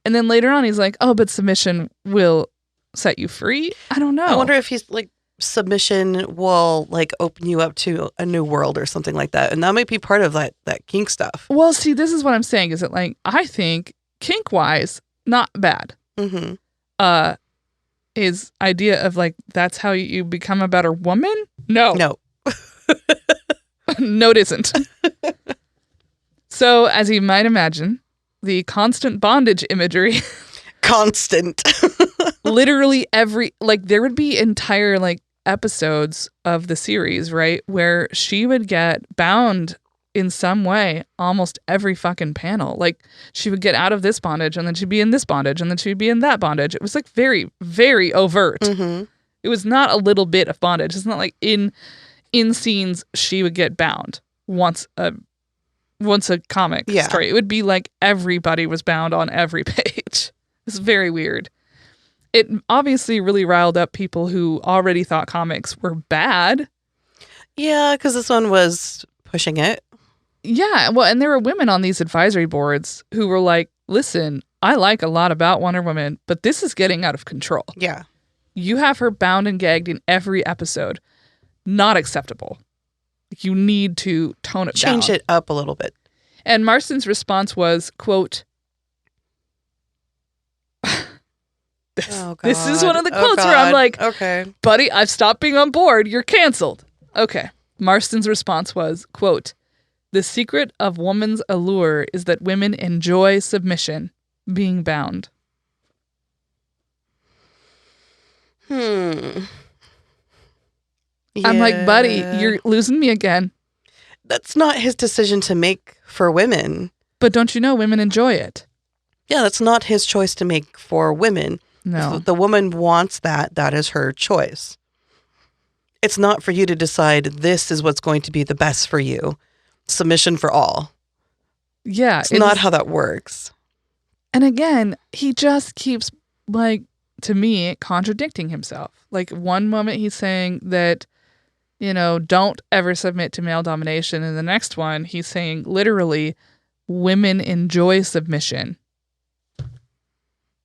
And then later on he's like, oh, but submission will set you free. I don't know. I wonder if he's submission will like open you up to a new world or something like that. And that might be part of that kink stuff. Well, see, this is what I'm saying. Is it like, I think kink wise, not bad. Mm-hmm. His idea of like, that's how you become a better woman? No. No. No, it isn't. So, as you might imagine, the constant bondage imagery. Constant. Literally there would be entire like episodes of the series, right, where she would get bound in some way almost every fucking panel. Like, she would get out of this bondage and then she'd be in this bondage and then she'd be in that bondage. It was like very, very overt. Mm-hmm. It was not a little bit of bondage. It's not like in scenes she would get bound once a comic story. It would be like everybody was bound on every page. It's very weird. It obviously really riled up people who already thought comics were bad. Yeah, because this one was pushing it. Yeah, well, and there were women on these advisory boards who were like, listen, I like a lot about Wonder Woman, but this is getting out of control. Yeah. You have her bound and gagged in every episode. Not acceptable. You need to tone it down. Change it up a little bit. And Marston's response was, quote, this is one of the quotes where I'm like, okay, buddy, I've stopped being on board. You're canceled. Okay. Marston's response was, quote, the secret of woman's allure is that women enjoy submission, being bound. Yeah. I'm like, buddy, you're losing me again. That's not his decision to make for women. But don't you know women enjoy it? Yeah, that's not his choice to make for women. No. If the woman wants that, that is her choice. It's not for you to decide this is what's going to be the best for you. Submission for all. Yeah. It's not how that works. And again, he just keeps, like, to me, contradicting himself. Like, one moment he's saying that, you know, don't ever submit to male domination. And the next one, he's saying literally, women enjoy submission.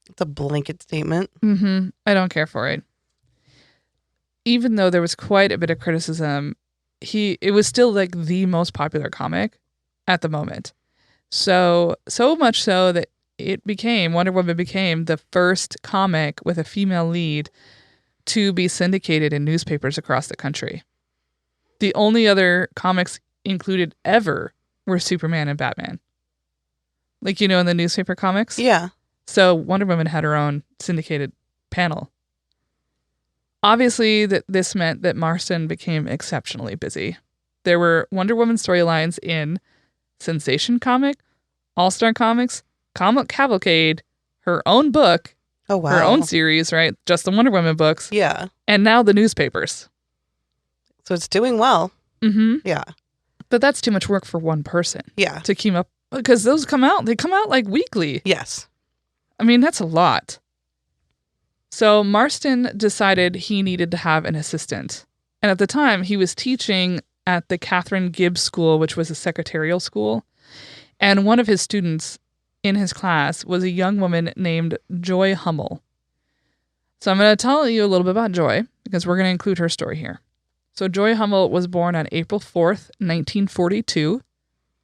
It's a blanket statement. Mm-hmm. I don't care for it. Even though there was quite a bit of criticism, it was still like the most popular comic at the moment. So much so that Wonder Woman became the first comic with a female lead to be syndicated in newspapers across the country. The only other comics included ever were Superman and Batman. Like, you know, in the newspaper comics? Yeah. So Wonder Woman had her own syndicated panel. Obviously, this meant that Marston became exceptionally busy. There were Wonder Woman storylines in Sensation Comic, All-Star Comics, Comic Cavalcade, her own book, oh wow, her own series, right? Just the Wonder Woman books. Yeah. And now the newspapers. So it's doing well. Mm-hmm. Yeah. But that's too much work for one person. Yeah. To keep up, because they come out like weekly. Yes. I mean, that's a lot. So Marston decided he needed to have an assistant. And at the time, he was teaching at the Catherine Gibbs School, which was a secretarial school. And one of his students in his class was a young woman named Joye Hummel. So I'm going to tell you a little bit about Joy, because we're going to include her story here. So Joye Hummel was born on April 4th, 1942.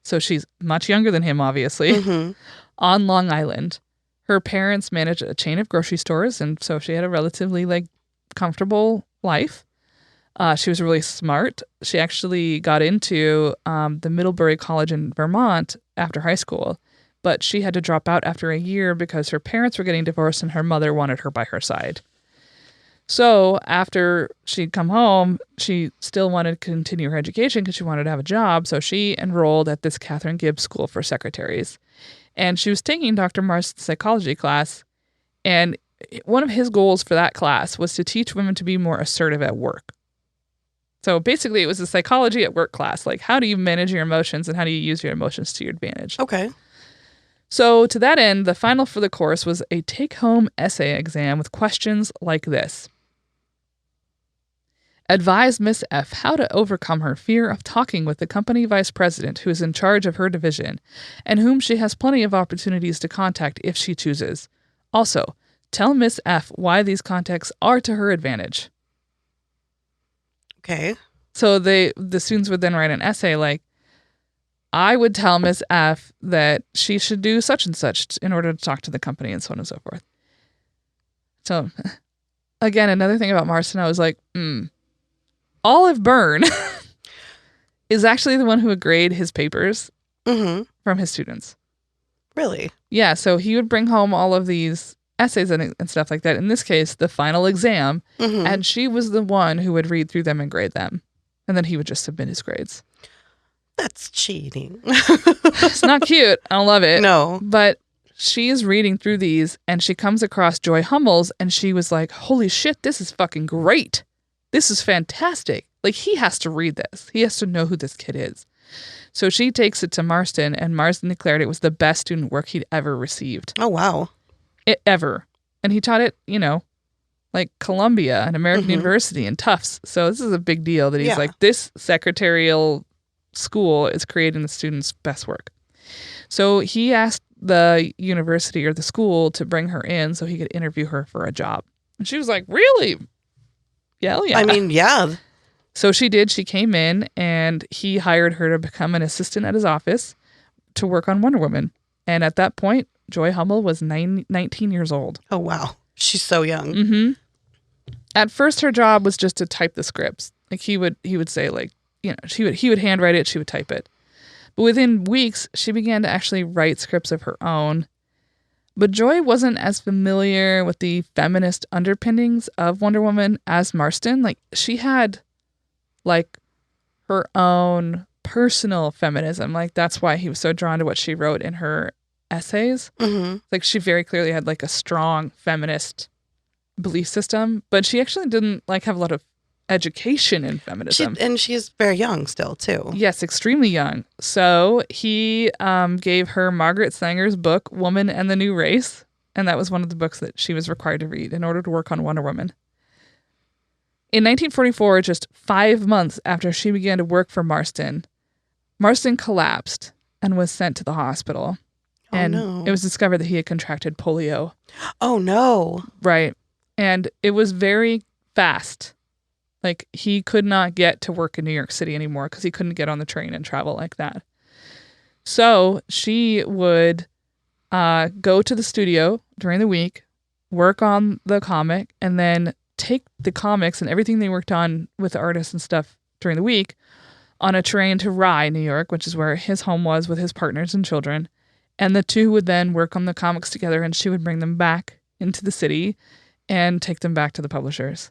So she's much younger than him, obviously, Mm-hmm. on Long Island. Her parents managed a chain of grocery stores, and so she had a relatively comfortable life. She was really smart. She actually got into the Middlebury College in Vermont after high school, but she had to drop out after a year because her parents were getting divorced and her mother wanted her by her side. So after she'd come home, she still wanted to continue her education because she wanted to have a job. So she enrolled at this Catherine Gibbs School for Secretaries. And she was taking Dr. Marston's psychology class. And one of his goals for that class was to teach women to be more assertive at work. So basically, it was a psychology at work class. Like, how do you manage your emotions and how do you use your emotions to your advantage? Okay. So to that end, the final for the course was a take-home essay exam with questions like this. Advise Miss F how to overcome her fear of talking with the company vice president who is in charge of her division, and whom she has plenty of opportunities to contact if she chooses. Also, tell Miss F why these contacts are to her advantage. Okay. So the students would then write an essay like, I would tell Miss F that she should do such and such in order to talk to the company and so on and so forth. So again, another thing about Marston, I was like, Olive Byrne is actually the one who would grade his papers from his students. Really? Yeah, so he would bring home all of these essays and stuff like that. In this case, the final exam, and she was the one who would read through them and grade them. And then he would just submit his grades. That's cheating. It's not cute. I don't love it. No. But she is reading through these and she comes across Joye Hummel's and she was like, holy shit, this is fucking great. This is fantastic. Like, he has to read this. He has to know who this kid is. So she takes it to Marston, and Marston declared it was the best student work he'd ever received. Oh, wow. Ever. And he taught it, like Columbia and American University and Tufts. So this is a big deal that he's like, this secretarial school is creating the students' best work. So he asked the university or the school to bring her in so he could interview her for a job. And she was like, really? Yeah. I mean, yeah. So she did. She came in and he hired her to become an assistant at his office to work on Wonder Woman. And at that point, Joye Hummel was 19 years old. Oh, wow. She's so young. At first, her job was just to type the scripts. Like he would say, like, he would handwrite it, she would type it. But within weeks, she began to actually write scripts of her own. But Joy wasn't as familiar with the feminist underpinnings of Wonder Woman as Marston. Like, she had, like, her own personal feminism. Like, that's why he was so drawn to what she wrote in her essays. Like, she very clearly had, like, a strong feminist belief system. But she actually didn't, like, have a lot of education in feminism. And she's very young still, too. Yes, extremely young. So he gave her Margaret Sanger's book, Woman and the New Race. And that was one of the books that she was required to read in order to work on Wonder Woman. In 1944, just 5 months after she began to work for Marston, Marston collapsed and was sent to the hospital. And it was discovered that he had contracted polio. Oh, no. Right. And it was very fast. Like, he could not get to work in New York City anymore because he couldn't get on the train and travel like that. So she would go to the studio during the week, work on the comic, and then take the comics and everything they worked on with the artists and stuff during the week on a train to Rye, New York, which is where his home was with his partners and children. And the two would then work on the comics together, and she would bring them back into the city and take them back to the publishers.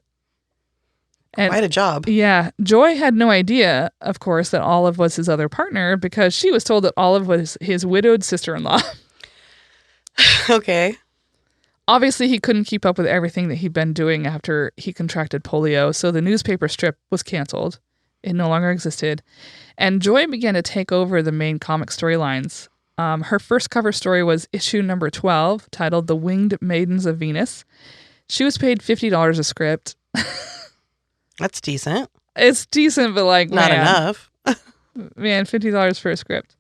And, quite a job. Yeah. Joy had no idea, of course, that Olive was his other partner because she was told that Olive was his widowed sister-in-law. Okay. Obviously, he couldn't keep up with everything that he'd been doing after he contracted polio, so the newspaper strip was canceled. It no longer existed. And Joy began to take over the main comic storylines. Her first cover story was issue number 12, titled The Winged Maidens of Venus. She was paid $50 a script. That's decent. It's decent, but like, not enough. Man, $50 for a script.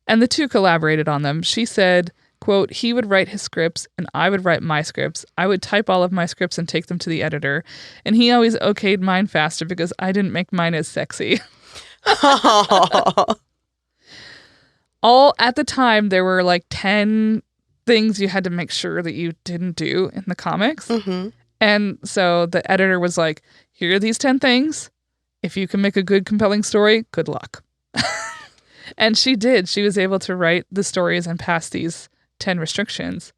And the two collaborated on them. She said, quote, he would write his scripts and I would write my scripts. I would type all of my scripts and take them to the editor. And he always okayed mine faster because I didn't make mine as sexy. All at the time, there were like 10 things you had to make sure that you didn't do in the comics. And so the editor was like, here are these 10 things. If you can make a good, compelling story, good luck. And she did. She was able to write the stories and pass these 10 restrictions.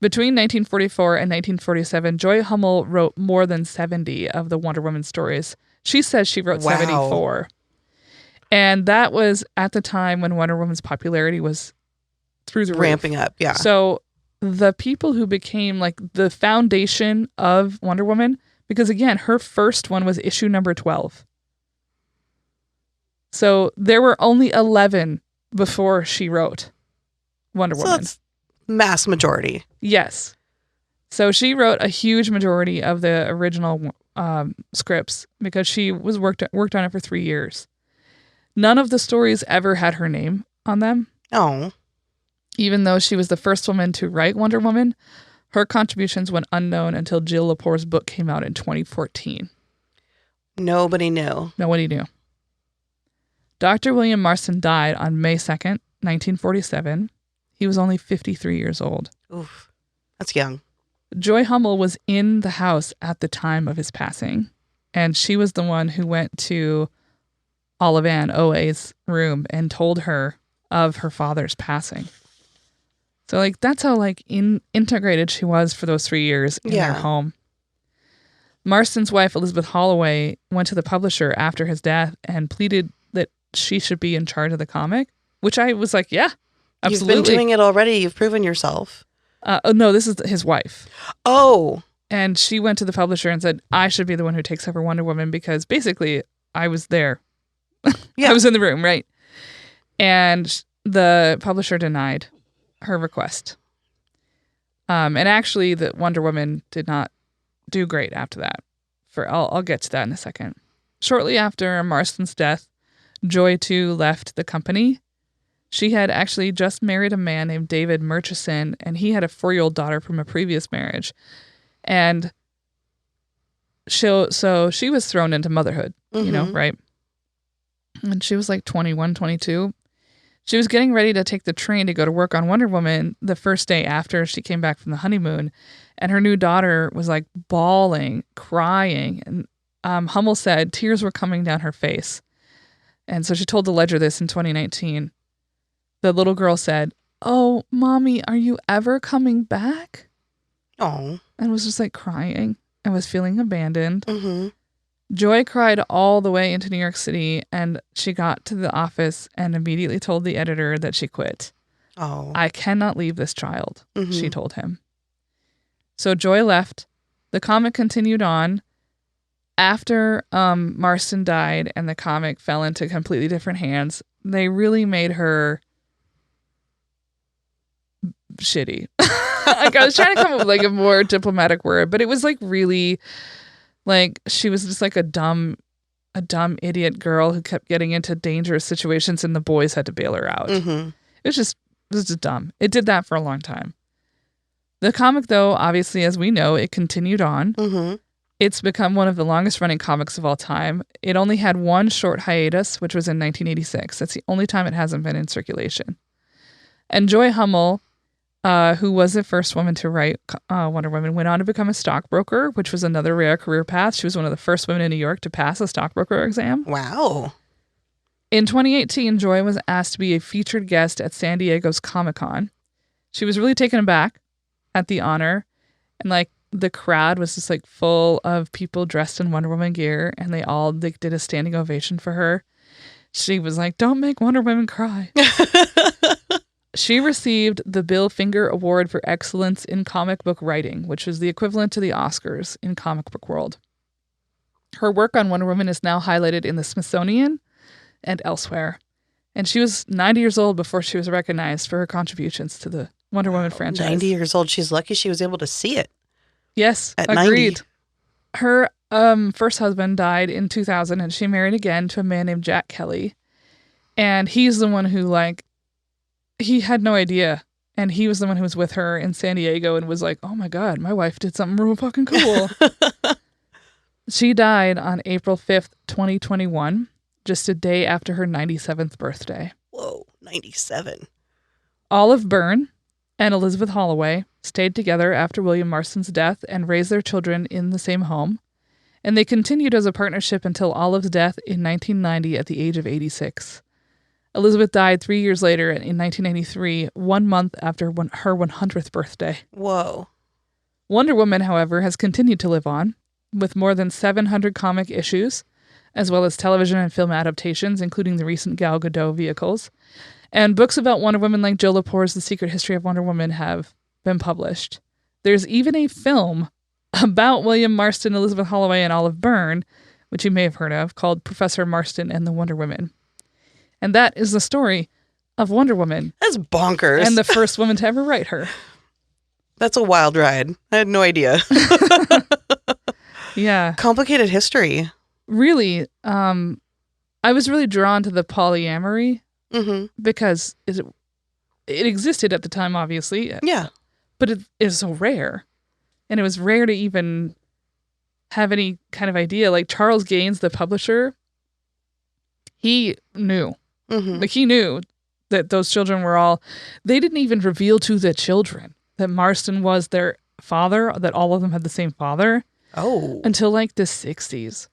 Between 1944 and 1947, Joye Hummel wrote more than 70 of the Wonder Woman stories. She says she wrote 74. And that was at the time when Wonder Woman's popularity was through the roof. Ramping up, yeah. So the people who became like the foundation of Wonder Woman, because again, her first one was issue number 12. So there were only 11 before she wrote Wonder Woman. That's mass majority. Yes. So she wrote a huge majority of the original scripts because she was worked on it for 3 years. None of the stories ever had her name on them. Oh. Even though she was the first woman to write Wonder Woman, her contributions went unknown until Jill Lepore's book came out in 2014. Nobody knew. Nobody knew. Dr. William Marston died on May 2nd, 1947. He was only 53 years old. Oof. That's young. Joye Hummel was in the house at the time of his passing, and she was the one who went to Olive Ann OA's room and told her of her father's passing. So, like, that's how, like, integrated she was for those 3 years in their home. Marston's wife, Elizabeth Holloway, went to the publisher after his death and pleaded that she should be in charge of the comic, which I was like, yeah, absolutely. You've been doing it already. You've proven yourself. No, this is his wife. Oh. And she went to the publisher and said, I should be the one who takes over Wonder Woman because basically I was there. Yeah. I was in the room, right? And the publisher denied her request. And actually, the Wonder Woman did not do great after that. I'll get to that in a second. Shortly after Marston's death, Joy too left the company. She had actually just married a man named David Murchison, and he had a 4-year-old daughter from a previous marriage. And so she was thrown into motherhood, you know, right? And she was like 21, 22. She was getting ready to take the train to go to work on Wonder Woman the first day after she came back from the honeymoon. And her new daughter was like bawling, crying. And Hummel said tears were coming down her face. And so she told the Ledger this in 2019. The little girl said, "Oh, Mommy, are you ever coming back?" Oh. And was just like crying and was feeling abandoned. Joy cried all the way into New York City, and she got to the office and immediately told the editor that she quit. Oh. I cannot leave this child, she told him. So Joy left. The comic continued on. After Marston died and the comic fell into completely different hands, they really made her shitty. Like, I was trying to come up with like a more diplomatic word, but it was like really like she was just like a dumb idiot girl who kept getting into dangerous situations and the boys had to bail her out. It was just dumb. It did that for a long time. The comic, though, obviously, as we know, it continued on. It's become one of the longest running comics of all time. It only had one short hiatus, which was in 1986. That's the only time it hasn't been in circulation. And Joye Hummel, who was the first woman to write Wonder Woman, went on to become a stockbroker, which was another rare career path. She was one of the first women in New York to pass a stockbroker exam. Wow. In 2018, Joy was asked to be a featured guest at San Diego's Comic-Con. She was really taken aback at the honor, and like the crowd was just like full of people dressed in Wonder Woman gear, and they all did a standing ovation for her. She was like, "Don't make Wonder Woman cry." She received the Bill Finger Award for Excellence in Comic Book Writing, which is the equivalent to the Oscars in comic book world. Her work on Wonder Woman is now highlighted in the Smithsonian and elsewhere. And she was 90 years old before she was recognized for her contributions to the Wonder Woman franchise. 90 years old. She's lucky she was able to see it. Yes, at agreed. 90. Her first husband died in 2000, and she married again to a man named Jack Kelly. And he's the one who, like, he had no idea. And he was the one who was with her in San Diego and was like, "Oh my God, my wife did something real fucking cool." She died on April 5th, 2021, just a day after her 97th birthday. Whoa, 97. Olive Byrne and Elizabeth Holloway stayed together after William Marston's death and raised their children in the same home. And they continued as a partnership until Olive's death in 1990 at the age of 86. Elizabeth died 3 years later in 1993, 1 month after her 100th birthday. Whoa. Wonder Woman, however, has continued to live on, with more than 700 comic issues, as well as television and film adaptations, including the recent Gal Gadot vehicles. And books about Wonder Woman like Joe Lepore's The Secret History of Wonder Woman have been published. There's even a film about William Marston, Elizabeth Holloway, and Olive Byrne, which you may have heard of, called Professor Marston and the Wonder Women. And that is the story of Wonder Woman. That's bonkers. And the first woman to ever write her. That's a wild ride. I had no idea. Yeah. Complicated history. Really, I was really drawn to the polyamory because it existed at the time, obviously. Yeah. But it is so rare. And it was rare to even have any kind of idea. Like Charles Gaines, the publisher, he knew. Mm-hmm. Like he knew that those children were all, they didn't even reveal to the children that Marston was their father, that all of them had the same father. Oh. Until like the 60s.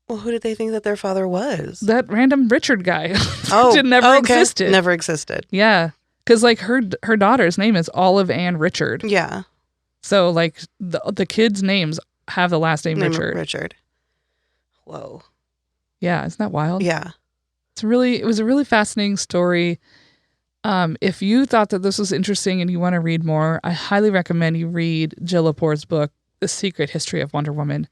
Well, who did they think that their father was? That random Richard guy. Oh, never existed. Never existed. Yeah. Because like her daughter's name is Olive Ann Richard. Yeah. So like the kids' names have the last name Richard. Richard. Whoa. Yeah, isn't that wild? Yeah. It was a really fascinating story. If you thought that this was interesting and you want to read more, I highly recommend you read Jill Lepore's book, The Secret History of Wonder Woman.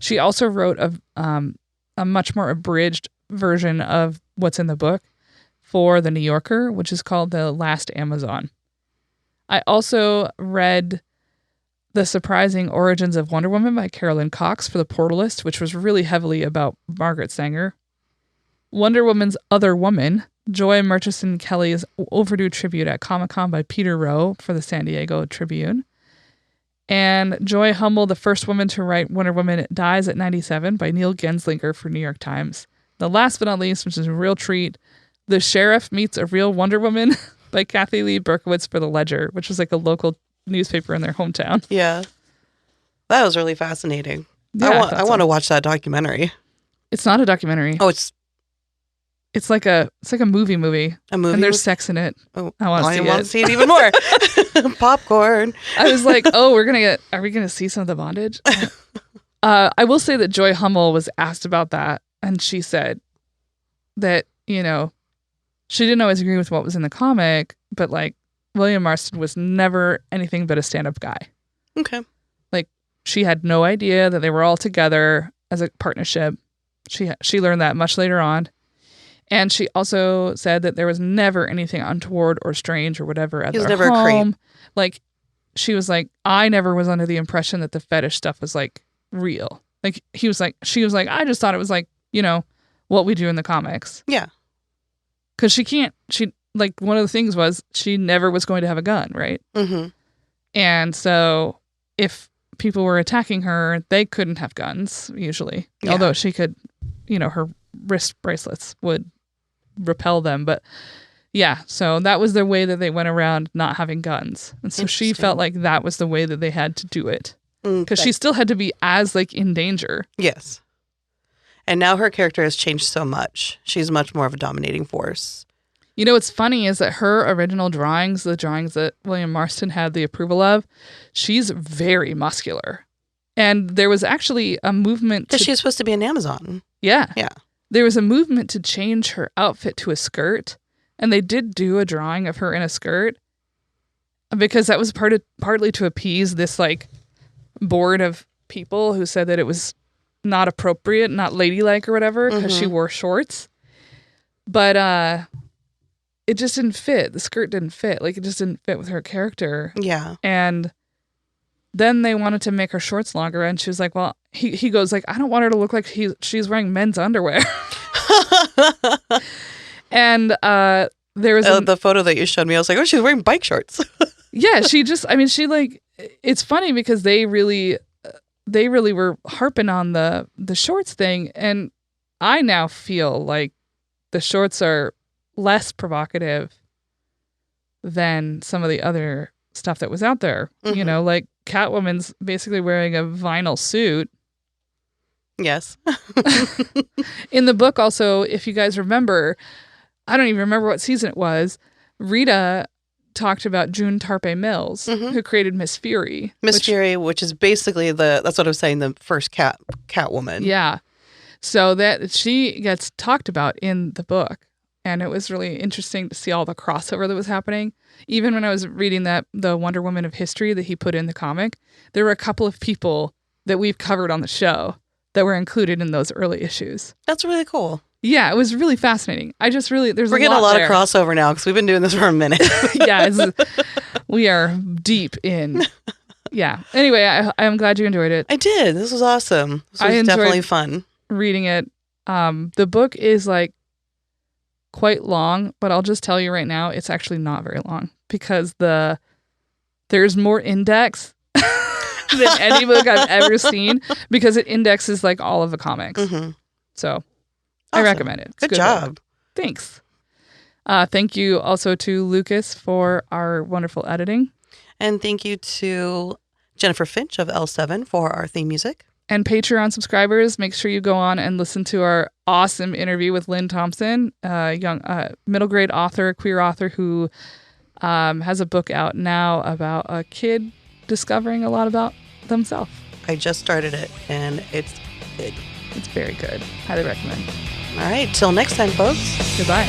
She also wrote a much more abridged version of what's in the book for The New Yorker, which is called The Last Amazon. I also read The Surprising Origins of Wonder Woman by Carolyn Cox for The Portalist, which was really heavily about Margaret Sanger. Wonder Woman's Other Woman, Joy Murchison Kelly's overdue tribute at Comic-Con by Peter Rowe for the San Diego Tribune. And Joye Hummel, the first woman to write Wonder Woman, dies at 97 by Neil Genslinger for New York Times. The last but not least, which is a real treat, The Sheriff Meets a Real Wonder Woman by Kathy Lee Berkowitz for The Ledger, which was like a local newspaper in their hometown. Yeah. That was really fascinating. Yeah, I want to watch that documentary. It's not a documentary. Oh, it's like a movie. a movie? And there's sex in it. Oh, I want to see it even more. Popcorn. I was like, oh, are we going to see some of the bondage? I will say that Joye Hummel was asked about that, and she said that, she didn't always agree with what was in the comic, but like William Marston was never anything but a stand-up guy. Okay. Like she had no idea that they were all together as a partnership. She learned that much later on. And she also said that there was never anything untoward or strange or whatever at their home. He was never a creep. Like, she was like, I never was under the impression that the fetish stuff was like real. Like she was like, I just thought it was like, what we do in the comics. Yeah. Because one of the things was she never was going to have a gun, right? Mm-hmm. And so if people were attacking her, they couldn't have guns usually. Yeah. Although she could, her wrist bracelets would repel them. But yeah, so that was the way that they went around not having guns. And so she felt like that was the way that they had to do it. Because she still had to be as like in danger. Yes. And now her character has changed so much. She's much more of a dominating force. What's funny is that her original drawings, the drawings that William Marston had the approval of, she's very muscular. And there was actually a movement because she's supposed to be an Amazon. Yeah. Yeah. There was a movement to change her outfit to a skirt. And they did do a drawing of her in a skirt. Because that was partly to appease this like board of people who said that it was not appropriate, not ladylike or whatever, because she wore shorts. But it just didn't fit. The skirt didn't fit. Like it just didn't fit with her character. Yeah. And then they wanted to make her shorts longer, and she was like, well, he goes like, I don't want her to look like she's wearing men's underwear. And there was the photo that you showed me, I was like, oh, she's wearing bike shorts. Yeah, it's funny because they really were harping on the shorts thing, and I now feel like the shorts are less provocative than some of the other stuff that was out there. Like Catwoman's basically wearing a vinyl suit. Yes. In the book also, if you guys remember, I don't even remember what season it was, Rita talked about June Tarpe Mills, who created Miss Fury. Fury, which is basically that's what I was saying, the first Catwoman. Yeah. So that she gets talked about in the book. And it was really interesting to see all the crossover that was happening. Even when I was reading the Wonder Woman of history that he put in the comic, there were a couple of people that we've covered on the show that were included in those early issues. That's really cool. Yeah, it was really fascinating. We're getting a lot of crossover now because we've been doing this for a minute. Yeah, we are deep in. Yeah. Anyway, I'm glad you enjoyed it. I did. This was awesome. This was definitely fun. Reading it. The book is like quite long, but I'll just tell you right now, it's actually not very long because there's more index than any book I've ever seen because it indexes like all of the comics. Mm-hmm. So I recommend it. It's Good job. book. Thanks. Thank you also to Lucas for our wonderful editing. And thank you to Jennifer Finch of L7 for our theme music. And Patreon subscribers, make sure you go on and listen to our awesome interview with Lynn Thompson, a young middle grade author, queer author who has a book out now about a kid discovering a lot about themselves. I just started it, and it's good. It's very good. Highly recommend. All right. Till next time, folks. Goodbye.